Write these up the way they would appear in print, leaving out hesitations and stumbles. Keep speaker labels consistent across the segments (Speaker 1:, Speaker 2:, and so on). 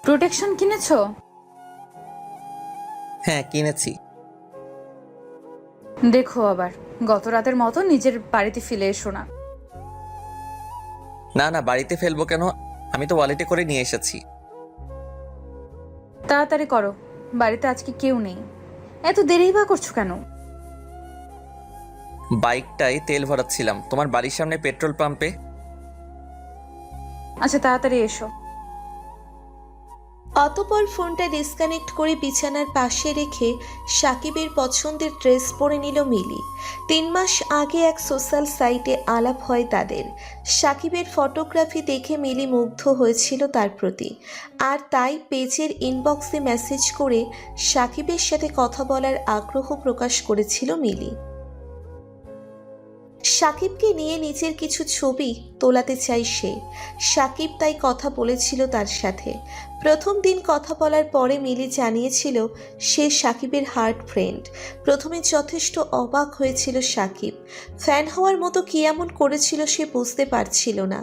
Speaker 1: Protection কিনেছো?
Speaker 2: হ্যাঁ, কিনেছি।
Speaker 1: দেখো আবার গত রাতের মতো নিজের বাড়িতে ফিরে এসো না।
Speaker 2: না না, বাড়িতে ফেলবো কেন? আমি তো ওয়ালেটে করে নিয়ে এসেছি।
Speaker 1: তাড়াতাড়ি করো, বাড়িতে আজকে কেউ নেই। এত দেরি বা করছো কেন?
Speaker 2: বাইকটায় তেল ভরাচ্ছিলাম তোমার বাড়ির সামনে পেট্রোল পাম্পে।
Speaker 1: আচ্ছা তাড়াতাড়ি এসো।
Speaker 3: অতঃপর ফোনটা ডিসকানেক্ট করে বিছানার পাশে রেখে সাকিবের পছন্দের ড্রেস পরে নিল মিলি। 3 মাস আগে এক সোশ্যাল সাইটে আলাপ হয় তাদের। সাকিবের ফটোগ্রাফি দেখে মিলি মুগ্ধ হয়েছিল তার প্রতি, আর তাই পেজের ইনবক্সে মেসেজ করে সাকিবের সাথে কথা বলার আগ্রহ প্রকাশ করেছিল মিলি। সাকিবকে নিয়ে নিজের কিছু ছবি তোলাতে চাই সে। সাকিব তাই কথা বলেছিল তার সাথে। প্রথম দিন কথা বলার পরে মিলি জানিয়েছিল সে সাকিবের হার্ট ফ্রেন্ড। প্রথমে যথেষ্ট অবাক হয়েছিল সাকিব। ফ্যান হওয়ার মতো কী এমন করেছিল সে বুঝতে পারছিল না।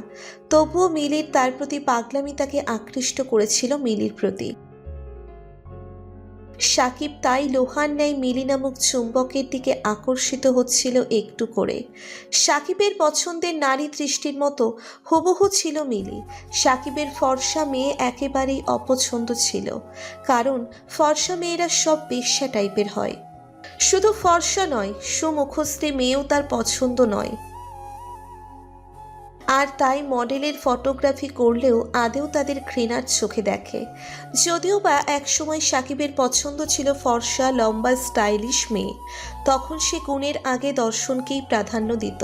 Speaker 3: তবুও মিলির তার প্রতি পাগলামি তাকে আকৃষ্ট করেছিল মিলির প্রতি। সাকিব তাই লোহার ন্যায় মিলি নামক চুম্বকের দিকে আকর্ষিত হচ্ছিল একটু করে। সাকিবের পছন্দের নারী দৃষ্টির মতো হুবহু ছিল মিলি। সাকিবের ফর্সা মেয়ে একেবারেই অপছন্দ ছিল, কারণ ফর্সা মেয়েরা সব বেশ্যা টাইপের হয়। শুধু ফর্সা নয়, সুমুখশ্রী মেয়েও তার পছন্দ নয়। আর তাই মডেলের ফটোগ্রাফি করলেও আদেও তাদের ঘৃণার চোখে দেখে। যদিও বা একসময় সাকিবের পছন্দ ছিল ফর্সা লম্বা স্টাইলিশ মেয়ে, তখন সে গুণের আগে দর্শনকেই প্রাধান্য দিত।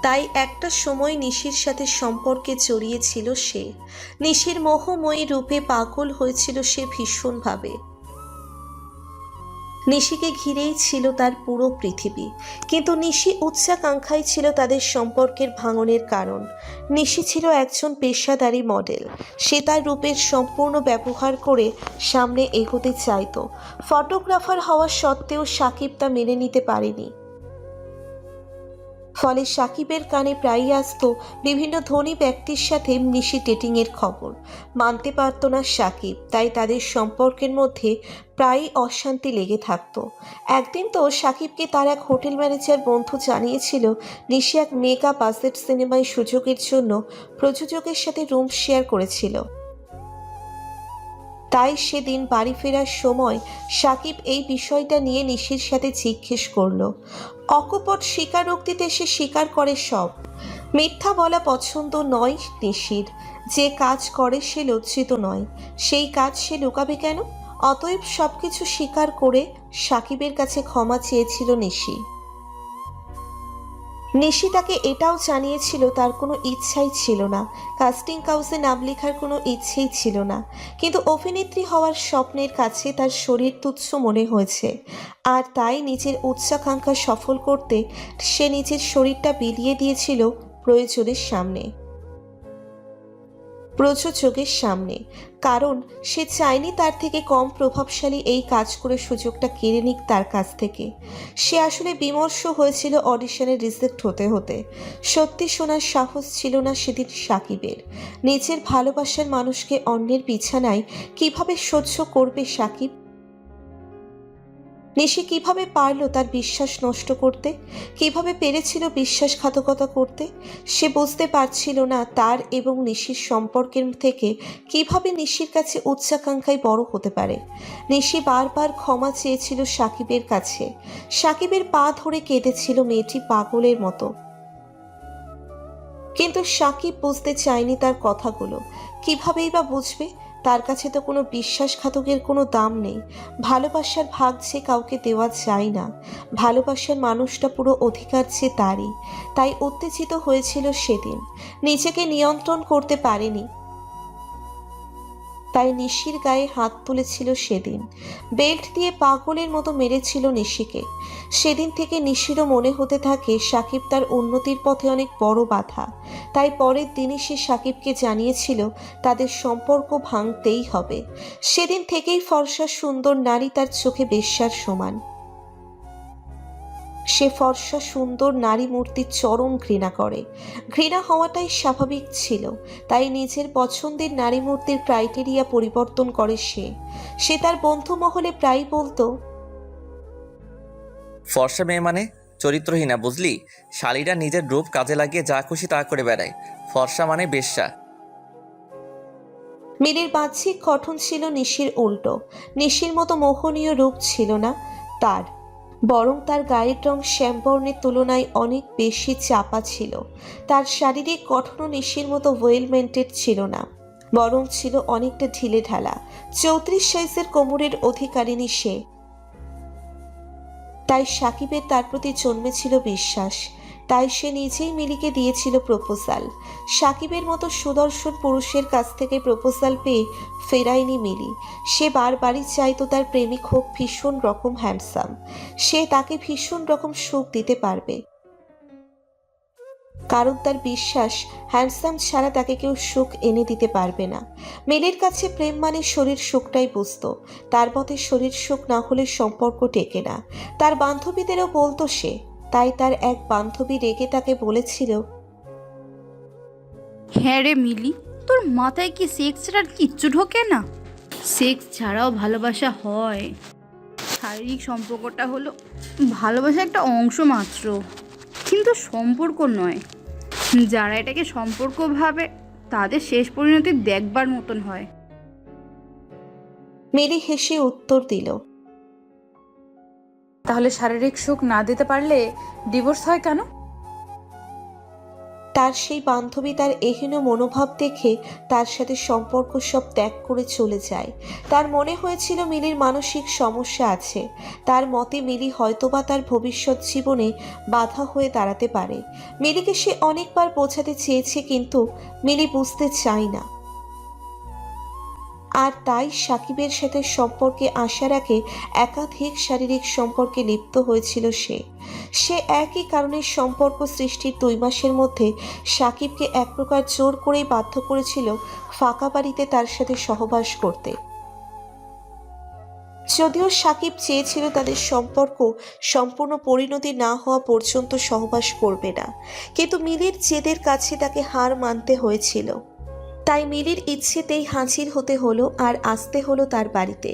Speaker 3: তাই একটা সময় নিশির সাথে সম্পর্কে জড়িয়েছিল সে। নিশির মোহময়ী রূপে পাগল হয়েছিল সে ভীষণভাবে। নিশিকে ঘিরেই ছিল তার পুরো পৃথিবী, কিন্তু নিশি উচ্চাকাঙ্ক্ষাই ছিল তাদের সম্পর্কের ভাঙনের কারণ। নিশি ছিল একজন পেশাদারী মডেল। সে তার রূপের সম্পূর্ণ ব্যবহার করে সামনে এগোতে চাইতো। ফটোগ্রাফার হওয়া সত্ত্বেও সাকিব তা মেনে নিতে পারেনি। ফলে সাকিবের কানে প্রায়ই আসতো বিভিন্ন ধনী ব্যক্তির সাথে নিশি ডেটিংয়ের খবর। মানতে পারত না সাকিব, তাই তাদের সম্পর্কের মধ্যে প্রায়ই অশান্তি লেগে থাকতো। একদিন তো সাকিবকে তার এক হোটেল ম্যানেজার বন্ধু জানিয়েছিল নিশি এক মেগা বাজেট সিনেমায় সুযোগের জন্য প্রযোজকের সাথে রুম শেয়ার করেছিল। তাই সেদিন বাড়ি ফেরার সময় সাকিব এই বিষয়টা নিয়ে নিশির সাথে জিজ্ঞেস করলো। অকপট স্বীকারোক্তিতে সে স্বীকার করে সব। মিথ্যা বলা পছন্দ নয় নিশির। যে কাজ করে সে লজ্জিত নয়, সেই কাজ সে লুকাবে কেন? অতএব সবকিছু স্বীকার করে সাকিবের কাছে ক্ষমা চেয়েছিল নিশি। নিশি তাকে এটাও জানিয়েছিল তার কোনো ইচ্ছাই ছিল না, কাস্টিং কাউসে নাম লেখার কোনো ইচ্ছেই ছিল না, কিন্তু অভিনেত্রী হওয়ার স্বপ্নের কাছে তার শরীর তুচ্ছ মনে হয়েছে। আর তাই নিজের উচ্চাকাঙ্ক্ষা সফল করতে সে নিজের শরীরটা বিলিয়ে দিয়েছিল প্রযোজকের সামনে। কারণ সে চায়নি তার থেকে কম প্রভাবশালী এই কাজ করে সুযোগটা কেড়ে নিক তার কাছ থেকে। সে আসলে বিমর্ষ হয়েছিল অডিশনে রিজেক্ট হতে হতে। সত্যি শোনার সাহস ছিল না সেদিন সাকিবের। নিজের ভালোবাসার মানুষকে অন্যের বিছানায় কিভাবে সহ্য করবে সাকিব? নিশি কিভাবে পারল তার বিশ্বাস নষ্ট করতে? কিভাবে পেরেছিল বিশ্বাসঘাতকতা করতে? সে বুঝতে পারছিল না তার এবং নিশির সম্পর্কের থেকে কিভাবে নিশির কাছে উচ্চাকাঙ্ক্ষায় বড় হতে পারে। নিশি বারবার ক্ষমা চেয়েছিল সাকিবের কাছে। সাকিবের পা ধরে কেঁদেছিল মেয়েটি পাগলের মতো। কিন্তু সাকিব বুঝতে চায়নি তার কথাগুলো। কিভাবেই বা বুঝবে? তার কাছে তো কোনো বিশ্বাসঘাতকের কোনো দাম নেই। ভালোবাসার ভাগ যে কাউকে দেওয়া যায় না। ভালোবাসার মানুষটা পুরো অধিকার যে তারই। তাই উত্তেজিত হয়েছিল সেদিন, নিজেকে নিয়ন্ত্রণ করতে পারেনি। তাই নিশির গায়ে হাত তুলেছিল সেদিন। বেল্ট দিয়ে পাগলের মতো মেরেছিল নিশিকে। সেদিন থেকে নিশিরও মনে হতে থাকে সাকিব তার উন্নতির পথে অনেক বড় বাধা। তাই পরের দিনই সে সাকিবকে জানিয়েছিল তাদের সম্পর্ক ভাঙতেই হবে। সেদিন থেকেই ফর্সা সুন্দর নারী তার চোখে বেশ্যার সমান। সে ফর্সা সুন্দর নারী মূর্তির চরম ঘৃণা করে। ঘৃণা হওয়াটাই স্বাভাবিক ছিল, তাই নিজের পছন্দের নারী মূর্তির ক্রাইটেরিয়া পরিবর্তন করে সে তার বন্ধু মহলে প্রায় বলতো,
Speaker 2: ফর্সা মেয়ে মানে চরিত্রহীনা, বুঝলি? শালীরা নিজের রূপ কাজে লাগিয়ে যা খুশি তা করে বেড়ায়। ফর্সা মানে বেশ্যা।
Speaker 3: মিলির বাহ্যিক গঠন ছিল নিশির উল্টো। নিশির মতো মোহনীয় রূপ ছিল না তার, বরং তার গায়ের রং শ্যামবর্ণের তুলনায় অনেক বেশি চাপা ছিল। তার শারীরিক গঠনও নিশির মতো ওয়েল মেনটেন ছিল না, বরং ছিল অনেকটা ঢিলে ঢালা। 34 সাইজের কোমরের অধিকারিণী সে, তাই সাকিবের তার প্রতি জন্মেছিল বিশ্বাস। তাই সে নিজেই মিলিকে দিয়েছিল প্রপোজাল। সাকিবের মতো সুদর্শন পুরুষের কাছ থেকে প্রপোজাল পেয়ে ফেরায়নি মিলি। সে বারবারই চাইতো তার প্রেমিক হোক ভীষণ রকম হ্যান্ডসাম, সে তাকে ভীষণ রকম সুখ দিতে পারবে। কারণ তার বিশ্বাস হ্যান্ডসাম ছাড়া তাকে কেউ সুখ এনে দিতে পারবে না। মিলির কাছে প্রেম মানে শরীর সুখটাই বুঝতো। তার মতে শরীর সুখ না হলে সম্পর্ক টেকে না। তার বান্ধবীদেরও বলতো সে। তাই তার এক বান্ধবী রেগে তাকে বলেছিল,
Speaker 4: হ্যাঁ রে মিলি, তোর মাথায় কি সেক্স ছাড়া আর কিচ্ছু ঢোকে না? সেক্স ছাড়াও ভালোবাসা হয়। শারীরিক সম্পর্কটা হলো ভালোবাসা একটা অংশ মাত্র, কিন্তু সম্পর্ক নয়। যারা এটাকে সম্পর্ক ভাবে তাদের শেষ পরিণতি দেখবার মতন হয়।
Speaker 3: মিলি হেসে উত্তর দিল,
Speaker 1: তাহলে শারীরিক সুখ না দিতে পারলে ডিভোর্স হয় কেন?
Speaker 3: তার সেই বান্ধবী তার এহেন মনোভাব দেখে তার সাথে সম্পর্ক সব ত্যাগ করে চলে যায়। তার মনে হয়েছিল মিলির মানসিক সমস্যা আছে। তার মতে মিলি হয়তোবা তার ভবিষ্যৎ জীবনে বাধা হয়ে দাঁড়াতে পারে। মিলিকে সে অনেকবার বোঝাতে চেয়েছে, কিন্তু মিলি বুঝতে চায় না। আর তাই সাকিবের সাথে সম্পর্কে আসার আগে একাধিক শারীরিক সম্পর্কে লিপ্ত হয়েছিল সে একই কারণে সম্পর্ক সৃষ্টির 2 মাসের মধ্যে সাকিবকে এক প্রকার জোর করেই বাধ্য করেছিল ফাঁকা বাড়িতে তার সাথে সহবাস করতে। যদিও সাকিব চেয়েছিল তাদের সম্পর্ক সম্পূর্ণ পরিণতি না হওয়া পর্যন্ত সহবাস করবে না, কিন্তু মিলির জেদের কাছে তাকে হার মানতে হয়েছিল। তাই মিলির ইচ্ছেতেই হাজির হতে হলো আর আসতে হলো তার বাড়িতে।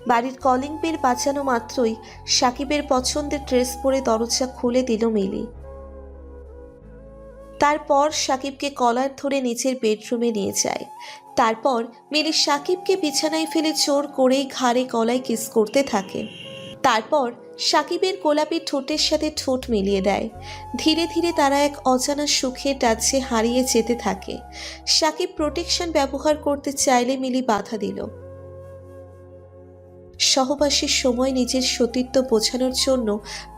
Speaker 3: বাড়ির কলিং বেল বাজানো মাত্রই সাকিবের পছন্দের ড্রেস পরে দরজা খুলে দিল মিলি। তারপর সাকিবকে কলার ধরে নিচের বেডরুমে নিয়ে যায়। তারপর মিলি সাকিবকে বিছানায় ফেলে জোর করেই ঘাড়ে গলায় কিস করতে থাকে। তারপর সাকিবের গোলাপি ঠোঁটের সাথে ঠোঁট মিলিয়ে দেয়। ধীরে ধীরে তারা এক অজানা সুখের রাজ্যে হারিয়ে যেতে থাকে। সাকিব প্রোটেকশন ব্যবহার করতে চাইলে মিলি বাধা দিল। সহবাসের সময় নিজের সতীত্ব বোঝানোর জন্য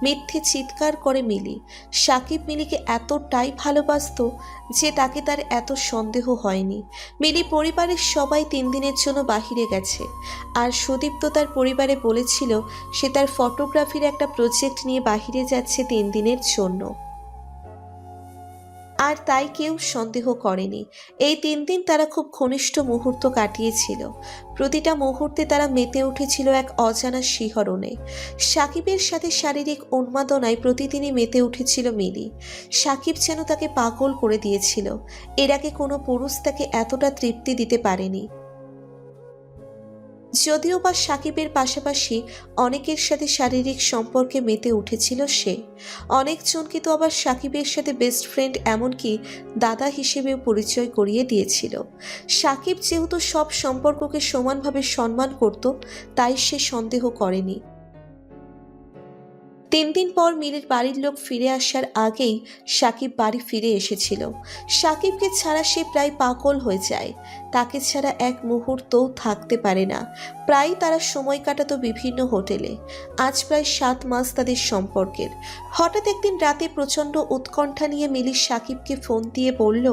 Speaker 3: মিথ্যে চিৎকার করে মিলি। সাকিব মিলিকে এতটাই ভালোবাসত যে তাকে তার এত সন্দেহ হয়নি। মিলি পরিবারের সবাই 3 দিনের জন্য বাহিরে গেছে, আর সুদীপ্ত তার পরিবারে বলেছিল সে তার ফটোগ্রাফির একটা প্রজেক্ট নিয়ে বাহিরে যাচ্ছে 3 দিনের জন্য। আর তাই কেউ সন্দেহ করেনি। এই 3 দিন তারা খুব ঘনিষ্ঠ মুহূর্ত কাটিয়েছিল। প্রতিটা মুহূর্তে তারা মেতে উঠেছিল এক অজানা শিহরণে। সাকিবের সাথে শারীরিক উন্মাদনায় প্রতিদিনই মেতে উঠেছিল মিলি। সাকিব যেন তাকে পাগল করে দিয়েছিল। এর আগে কোনো পুরুষ তাকে এতটা তৃপ্তি দিতে পারেনি। যদিও বা সাকিবের পাশাপাশি অনেকের সাথে শারীরিক সম্পর্কে মেতে উঠেছিল সে। অনেকজনকে তো আবার সাকিবের সাথে বেস্ট ফ্রেন্ড, এমনকি দাদা হিসেবেও পরিচয় করিয়ে দিয়েছিল। সাকিব যেহেতু সব সম্পর্ককে সমানভাবে সম্মান করত, তাই সে সন্দেহ করেনি। 3 দিন পর মিলির বাড়ির লোক ফিরে আসার আগেই সাকিব বাড়ি ফিরে এসেছিল। সাকিবকে ছাড়া সে প্রায় পাগল হয়ে যায়। তাকে ছাড়া এক মুহূর্তও থাকতে পারে না। প্রায় তারা সময় কাটাতো বিভিন্ন হোটেলে। আজ প্রায় 7 মাস তাদের সম্পর্কের। হঠাৎ একদিন রাতে প্রচণ্ড উৎকণ্ঠা নিয়ে মিলি সাকিবকে ফোন দিয়ে বলল,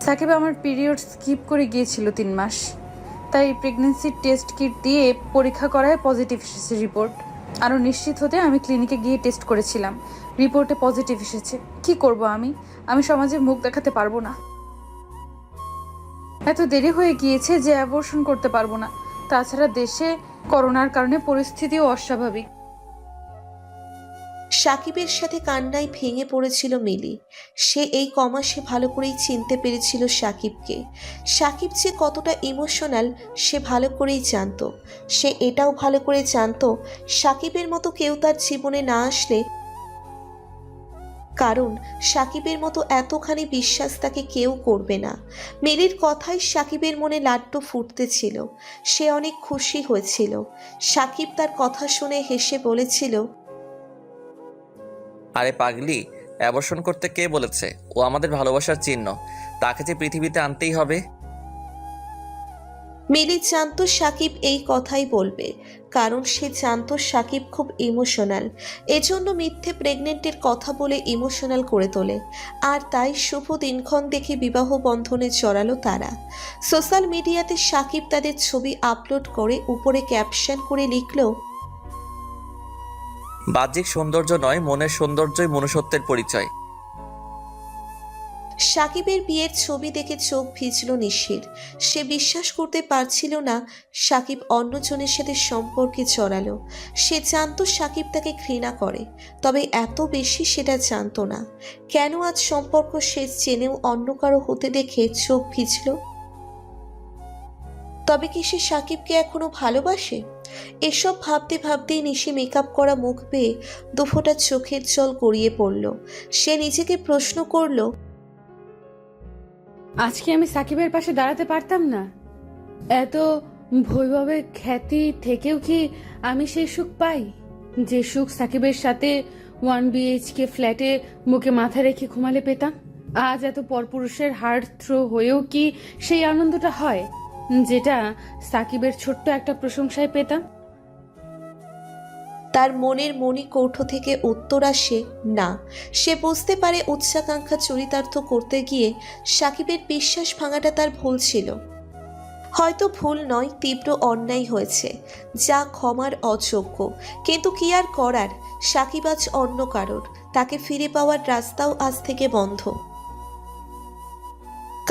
Speaker 1: সাকিব আমার পিরিয়ড স্কিপ করে গিয়েছিল 3 মাস, তাই প্রেগনেন্সি টেস্ট কিট দিয়ে পরীক্ষা করায় পজিটিভ এসেছে রিপোর্ট। আরও নিশ্চিত হতে আমি ক্লিনিকে গিয়ে টেস্ট করেছিলাম, রিপোর্টে পজিটিভ এসেছে। কি করব আমি সমাজে মুখ দেখাতে পারবো না। এত দেরি হয়ে গিয়েছে যে অ্যাবর্শন করতে পারবো না। তাছাড়া দেশে করোনার কারণে পরিস্থিতিও অস্বাভাবিক।
Speaker 3: সাকিবের সাথে কান্নায় ভেঙে পড়েছিল মিলি। সে এই কমাসে ভালো করেই চিনতে পেরেছিল সাকিবকে। সাকিব যে কতটা ইমোশনাল সে ভালো করেই জানতো। সে এটাও ভালো করে জানতো সাকিবের মতো কেউ তার জীবনে না আসলে, কারণ সাকিবের মতো এতখানি বিশ্বাস তাকে কেউ করবে না। মিলির কথায় সাকিবের মনে লাড্ডু ফুটতেছিল। সে অনেক খুশি হয়েছিল। সাকিব তার কথা শুনে হেসে বলেছিল,
Speaker 2: আরে পাগলি, অ্যাবর্শন করতে কে বলেছে? ও আমাদের ভালোবাসার চিহ্ন, তাকে যে পৃথিবীতে আনতেই হবে।
Speaker 3: মিলি জানতো সাকিব এই কথাই বলবে, কারণ সে জানতো সাকিব খুব ইমোশনাল। এজন্য মিথ্যে প্রেগনেন্টের কথা বলে ইমোশনাল করে তোলে। আর তাই শুভ দিনক্ষণ দেখে বিবাহ বন্ধনে জড়ালো তারা। সোশ্যাল মিডিয়াতে সাকিব তাদের ছবি আপলোড করে উপরে ক্যাপশন করে লিখল,
Speaker 2: বাহ্যিক সৌন্দর্য নয়, মনের সৌন্দর্যই মনুষ্যত্বের পরিচয়।
Speaker 3: সাকিবের বিয়ের ছবি দেখে চোখ ভিজল নিশির। সে বিশ্বাস করতে পারছিল না সাকিব অন্যজনের সাথে সম্পর্কে জড়ালো। সে জানতো সাকিব তাকে ঘৃণা করে, তবে এত বেশি সেটা জানতো না। কেন আজ সম্পর্ক শেষ জেনেও অন্য কারো হতে দেখে চোখ ভিজল? তবে কি সে সাকিবকে এখনো ভালোবাসে? এসব ভাবতে ভাবতেই নিশি মেকআপ করা মুখ পেয়ে দুফোঁটা চোখের জল গড়িয়ে পড়ল। সে নিজেকে প্রশ্ন করল,
Speaker 1: আজকে আমি সাকিবের পাশে দাঁড়াতে পারতাম না? এত বৈভবের খ্যাতি থেকেও কি আমি সেই সুখ পাই যে সুখ সাকিবের সাথে 1 BHK ফ্ল্যাটে বুকে মাথা রেখে ঘুমালে পেতাম? আজ এত পরপুরুষের হার্ট থ্রো হয়েও কি সেই আনন্দটা হয় যেটা সাকিবের ছোট্ট একটা প্রশংসায় পেতাম?
Speaker 3: তার মনের মণিকৌঠো থেকে উত্তর আসে না। সে বুঝতে পারে উচ্চাকাঙ্ক্ষা চরিতার্থ করতে গিয়ে সাকিবের বিশ্বাস ভাঙাটা তার ভুল ছিল। হয়তো ভুল নয়, তীব্র অন্যায় হয়েছে, যা ক্ষমার অযোগ্য। কিন্তু কি আর করার, সাকিব আজ অন্য কারোর। তাকে ফিরে পাওয়ার রাস্তাও আজ থেকে বন্ধ,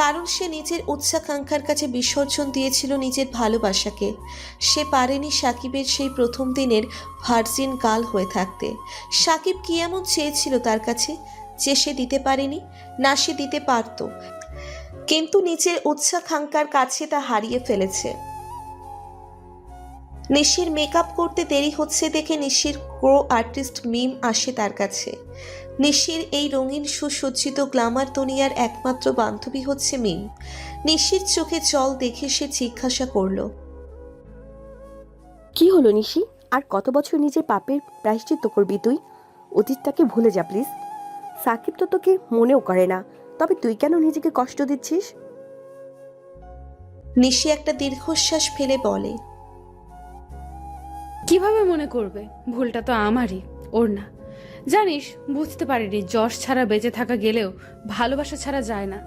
Speaker 3: কারণ সে নিজের উচ্চাকাঙ্ক্ষার কাছে বিসর্জন দিয়েছিল নিজের ভালোবাসাকে। সে পারেনি সাকিবের সেই প্রথম দিনের ভার্জিন গার্ল হয়ে থাকতে। সাকিব কি এমন চেয়েছিল তার কাছে যে সে দিতে পারেনি? না, সে দিতে পারত, কিন্তু নিজের উচ্চাকাঙ্ক্ষার কাছে তা হারিয়ে ফেলেছে। নিশির মেকআপ করতে দেরি হচ্ছে দেখে নিশির ক্রো আর্টিস্ট মিম আসে তার কাছে। নিশির এই রঙিন সুসজ্জিত গ্ল্যামার দুনিয়ার একমাত্র বান্ধবী হচ্ছে মিম। নিশির চোখে জল দেখে সে জিজ্ঞাসা করল,
Speaker 5: কি হলো নিশি? আর কত বছর নিজের পাপের প্রায়শ্চিত্ত করবি তুই? অতীতটাকে ভুলে যা প্লিজ। সাকিব তো তোকে মনেও করে না, তবে তুই কেন নিজেকে কষ্ট দিচ্ছিস?
Speaker 3: নিশি একটা দীর্ঘশ্বাস ফেলে বলে,
Speaker 1: কিভাবে মনে করবে? ভুলটা তো আমারই, ওর না। জানিস, বুঝতে পারিনি যশ ছাড়া বেঁচে থাকা গেলেও ভালোবাসা ছাড়া যায় না।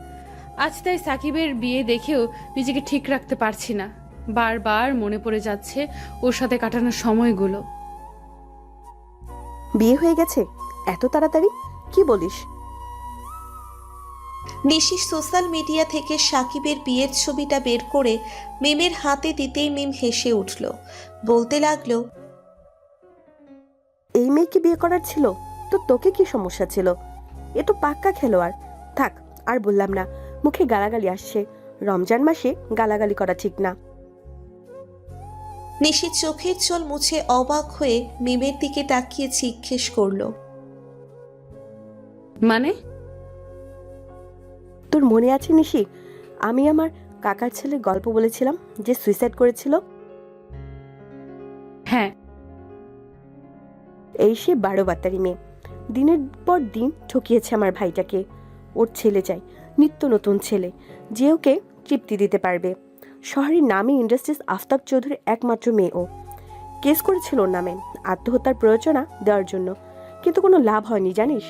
Speaker 1: আজ তাই সাকিবের বিয়ে দেখেও নিজেকে ঠিক রাখতে পারছি না। বারবার মনে পড়ে যাচ্ছে ওর সাথে কাটানোর সময়গুলো।
Speaker 5: বিয়ে হয়ে গেছে এত তাড়াতাড়ি? কি বলিস?
Speaker 3: নিশি সোশ্যাল মিডিয়া থেকে সাকিবের বিয়ের ছবিটা বের করে মিমের হাতে দিতেই মিম হেসে উঠল। বলতে লাগলো,
Speaker 5: এই মেয়েকে বিয়ে করার ছিল তো তোকে কি সমস্যা ছিল? এ তো পাক্কা খেলোয়াড়। থাক, আর বললাম না, মুখে গালাগালি আসছে। রমজান মাসে গালাগালি করা ঠিক না।
Speaker 3: নিশি চোখের জল মুছে অবাক হয়ে মিমের দিকে তাকিয়ে জিজ্ঞেস করল,
Speaker 1: মানে?
Speaker 5: তোর মনে আছে নিশি, আমি আমার কাকার ছেলের গল্প বলেছিলাম যে সুইসাইড করেছিল?
Speaker 1: হ্যাঁ।
Speaker 5: এই সে 12 বাত্তারি মেয়ে। দিনের পর দিন ঠকিয়েছে আমার ভাইটাকে। ওর ছেলে চাই, নিত্য নতুন ছেলে, যে ওকে তৃপ্তি দিতে পারবে। শহরের নামী ইন্ডাস্ট্রিজ আফতাব চৌধুরীর একমাত্র মেয়ে ও। কেস করেছিল ওর নামে আত্মহত্যার প্ররোচনা দেওয়ার জন্য, কিন্তু কোনো লাভ হয়নি জানিস।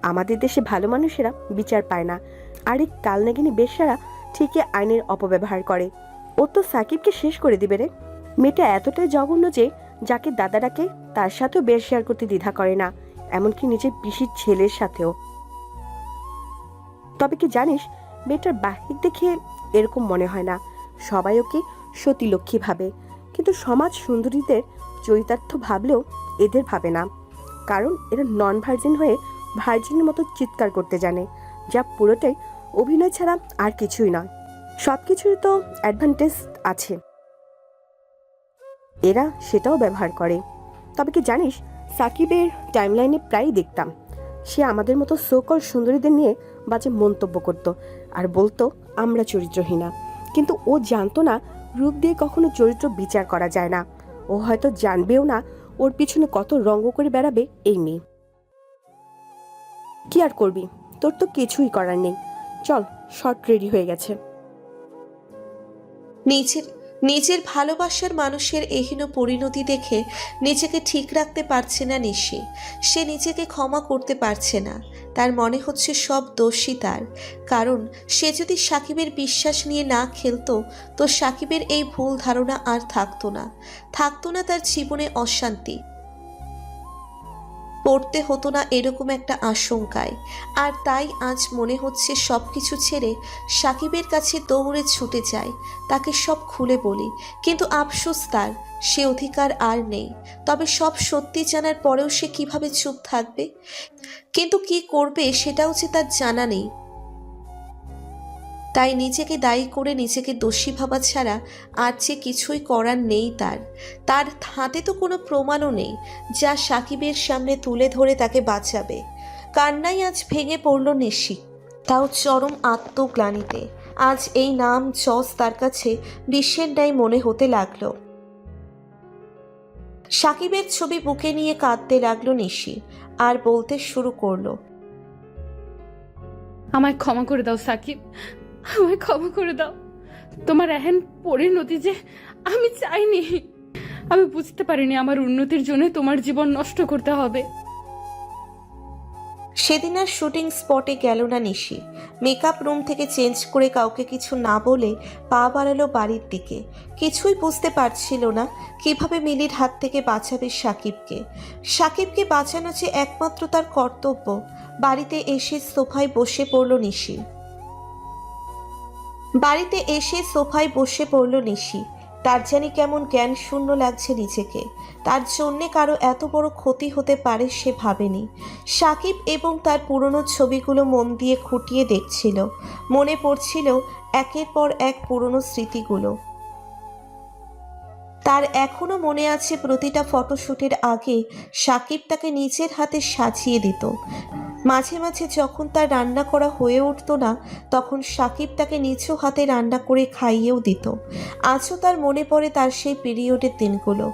Speaker 5: আমাদের দেশে ভালো মানুষেরা বিচার পায় না, আর এই কালনাগিনী বেশ্যারা ঠিকই আইনের অপব্যবহার করে। ও তো সাকিবকে শেষ করে দিবে রে। মেয়েটা এতটাই জঘন্য যে যাকে দাদা ডাকে তার সাথেও বেশ শেয়ার করতে দ্বিধা করে না, এমনকি নিজের পিসির ছেলের সাথেও। তবে কি জানিস, মেয়েটার বাহির দেখে এরকম মনে হয় না। সবাই ওকে সতীলক্ষ্মী ভাবে, কিন্তু সমাজ সুন্দরীদের চরিতার্থ ভাবলেও এদের ভাবে না, কারণ এরা নন ভার্জিন হয়ে ভার্জিনের মতো চিৎকার করতে জানে, যা পুরোটাই অভিনয় ছাড়া আর কিছুই নয়। সব কিছুরই তো অ্যাডভান্টেজ আছে, এরা সেটাও ব্যবহার করে। তবে কি জানিস, সাকিবের টাইমলাইনে প্রায়ই দেখতাম সে আমাদের মতো সোকল সুন্দরীদের নিয়ে বাজে মন্তব্য করত আর বলতো আমরা চরিত্রহীনা। কিন্তু ও জানতো না রূপ দিয়ে কখনো চরিত্র বিচার করা যায় না। ও হয়তো জানবেও না ওর পিছনে কত রঙ্গ করে বেড়াবে এই মেয়ে। কি আর করবি, তোর তো কিছুই করার নেই। চল, শর্ট রেডি হয়ে গেছে।
Speaker 3: নিজের ভালোবাসার মানুষের এহেন পরিণতি দেখে নিজেকে ঠিক রাখতে পারছে না নিশি। সে নিজেকে ক্ষমা করতে পারছে না। তার মনে হচ্ছে সব দোষী তার, কারণ সে যদি সাকিবের বিশ্বাস নিয়ে না খেলতো তো সাকিবের এই ভুল ধারণা আর থাকতো না তার জীবনে অশান্তি, পড়তে হতো না এরকম একটা আশঙ্কায়। আর তাই আজ মনে হচ্ছে সব কিছু ছেড়ে সাকিবের কাছে দৌড়ে ছুটে যায়, তাকে সব খুলে বলি। কিন্তু আফসোস তার, সে অধিকার আর নেই। তবে সব সত্যি জানার পরেও সে কিভাবে চুপ থাকবে? কিন্তু কি করবে সেটাও যে তার জানা নেই। তাই নিজেকে দায়ী করে নিজেকে দোষী ভাবা ছাড়া আর যে কিছুই করার নেই তার হাতে তো কোনো প্রমাণও নেই যা সাকিবের সামনে তুলে ধরে তাকে বাঁচাবে। কান্নাই আজ ভেঙে পড়ল নিশি, তাও চরম আত্মগ্লানিতে। আজ এই নাম যশ তার কাছে বিশ্বের ন্যায় মনে হতে লাগলো। সাকিবের ছবি বুকে নিয়ে কাঁদতে লাগলো নিশি, আর বলতে শুরু করলো,
Speaker 1: আমায় ক্ষমা করে দাও সাকিব, আমায় ক্ষমা করে দাও। তোমার এহেন পরিণতি যে আমি চাইনি। আমি বুঝতে পারিনি আমার উন্নতির জন্য তোমার জীবন নষ্ট করতে হবে।
Speaker 3: সেদিন আর শুটিং স্পটে গেল না নিশি। মেকআপ রুম থেকে চেঞ্জ করে কাউকে কিছু না বলে পা বাড়ালো বাড়ির দিকে। কিছুই বুঝতে পারছিল না কিভাবে মিলির হাত থেকে বাঁচাবে সাকিবকে বাঁচানো যে একমাত্র তার কর্তব্য। বাড়িতে এসে সোফায় বসে পড়ল নিশি। তার জানি কেমন জ্ঞান শূন্য লাগছে নিজেকে। তার জন্যে কারো এত বড় ক্ষতি হতে পারে সে ভাবেনি। সাকিব এবং তার পুরনো ছবিগুলো মন দিয়ে খুঁটিয়ে দেখছিল। মনে পড়ছিল একের পর এক পুরনো স্মৃতিগুলো। তার এখনো মনে আছে প্রতিটা ফটোশ্যুটের আগে সাকিব তাকে নিজের হাতে সাজিয়ে দিত। মাঝে মাঝে যখন তার রান্না করা হয়ে উঠত না, তখন সাকিব তাকে নিজ হাতে রান্না করে খাইয়েও দিত। আজও তার মনে পড়ে তার সেই পিরিয়ডের দিনগুলো।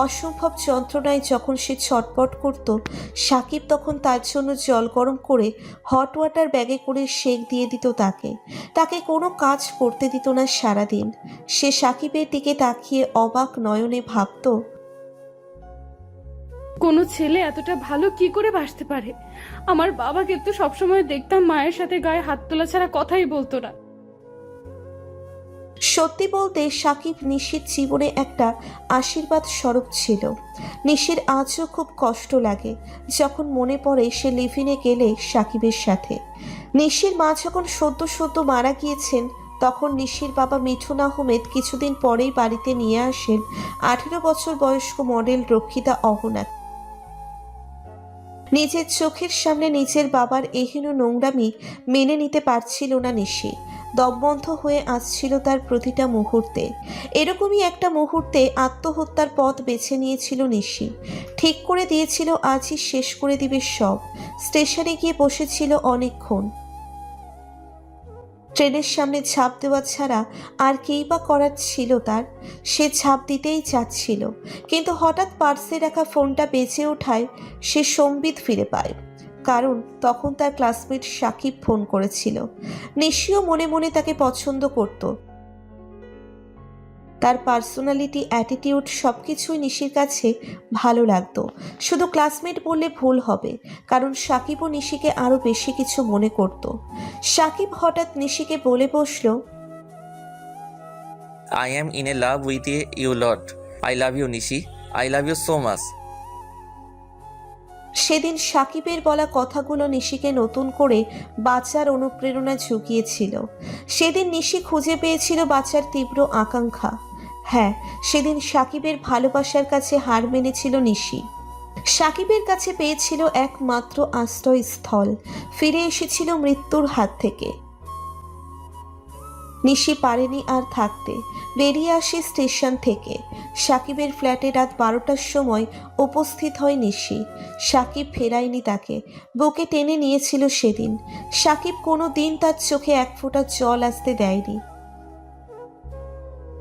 Speaker 3: অসম্ভব যন্ত্রণায় যখন সে ছটপট করত, সাকিব তখন তার জন্য জল গরম করে হট ওয়াটার ব্যাগে করে সেক দিয়ে দিত তাকে কোনো কাজ করতে দিত না সারাদিন। সে সাকিবের দিকে তাকিয়ে অবাক নয়নে ভাবত,
Speaker 1: কোনো ছেলে এতটা ভালো কি করে বাসতে পারে? আমার বাবাকে তো সবসময় দেখতাম মায়ের সাথে গায়ে হাত তোলা ছাড়া কথাই বলতো না।
Speaker 3: সত্যি বলতে সাকিব নিশির জীবনে একটা আশীর্বাদ স্বরূপ ছিল। নিশির আজও খুব কষ্ট লাগে যখন মনে পড়ে সে লিভিনে গেলে সাকিবের সাথে। নিশির মা যখন সদ্য মারা গিয়েছেন, তখন নিশির বাবা মিঠুন আহমেদ কিছুদিন পরেই বাড়িতে নিয়ে আসেন 18 বছর বয়স্ক মডেল রক্ষিতা অহনাকে। নিজের চোখের সামনে নিজের বাবার এহেন নোংরামি মেনে নিতে পারছিল না নিশি। দমবন্ধ হয়ে আসছিল তার প্রতিটা মুহূর্তে। এরকমই একটা মুহূর্তে আত্মহত্যার পথ বেছে নিয়েছিল নিশি। ঠিক করে দিয়েছিল আজই শেষ করে দিবে সব। স্টেশনে গিয়ে বসেছিল অনেকক্ষণ। ট্রেনের সামনে ঝাঁপ দেওয়া ছাড়া আর কেই বা করার ছিল তার। সে ঝাঁপ দিতেই চাচ্ছিল, কিন্তু হঠাৎ পার্সে রাখা ফোনটা বেজে ওঠায় সে সম্বিত ফিরে পায়। কারণ তখন তার ক্লাসমেট সাকিব ফোন করেছিল। নিশিও মনে মনে তাকে পছন্দ করত। তার পার্সোনালিটি, অ্যাটিটিউড সবকিছুই নিশির কাছে ভালো লাগতো। শুধু ক্লাসমেট বললে ভুল হবে, কারণ সাকিব ও নিশিকে আরো বেশি কিছু মনে করত। সাকিব হঠাৎ নিশিকে বলে বসল,
Speaker 2: I am in a love with you lot. I love you, Nishi. I love you so much.
Speaker 3: সেদিন সাকিবের বলা কথাগুলো নিশিকে নতুন করে বাঁচার অনুপ্রেরণা জুগিয়েছিল। সেদিন নিশি খুঁজে পেয়েছিল বাঁচার তীব্র আকাঙ্ক্ষা। হ্যাঁ, সেদিন সাকিবের ভালোবাসার কাছে হার মেনেছিল নিশি। সাকিবের কাছে পেয়েছিল একমাত্র আশ্রয়স্থল, ফিরে এসেছিল মৃত্যুর হাত থেকে। নিশি পারেনি আর থাকতে, বেরিয়ে আসে স্টেশন থেকে। সাকিবের ফ্ল্যাটে রাত 12টার সময় উপস্থিত হয় নিশি। সাকিব ফেরায়নি তাকে, বুকে টেনে নিয়েছিল সেদিন। সাকিব কোনো দিন তার চোখে এক ফোঁটা জল আসতে দেয়নি।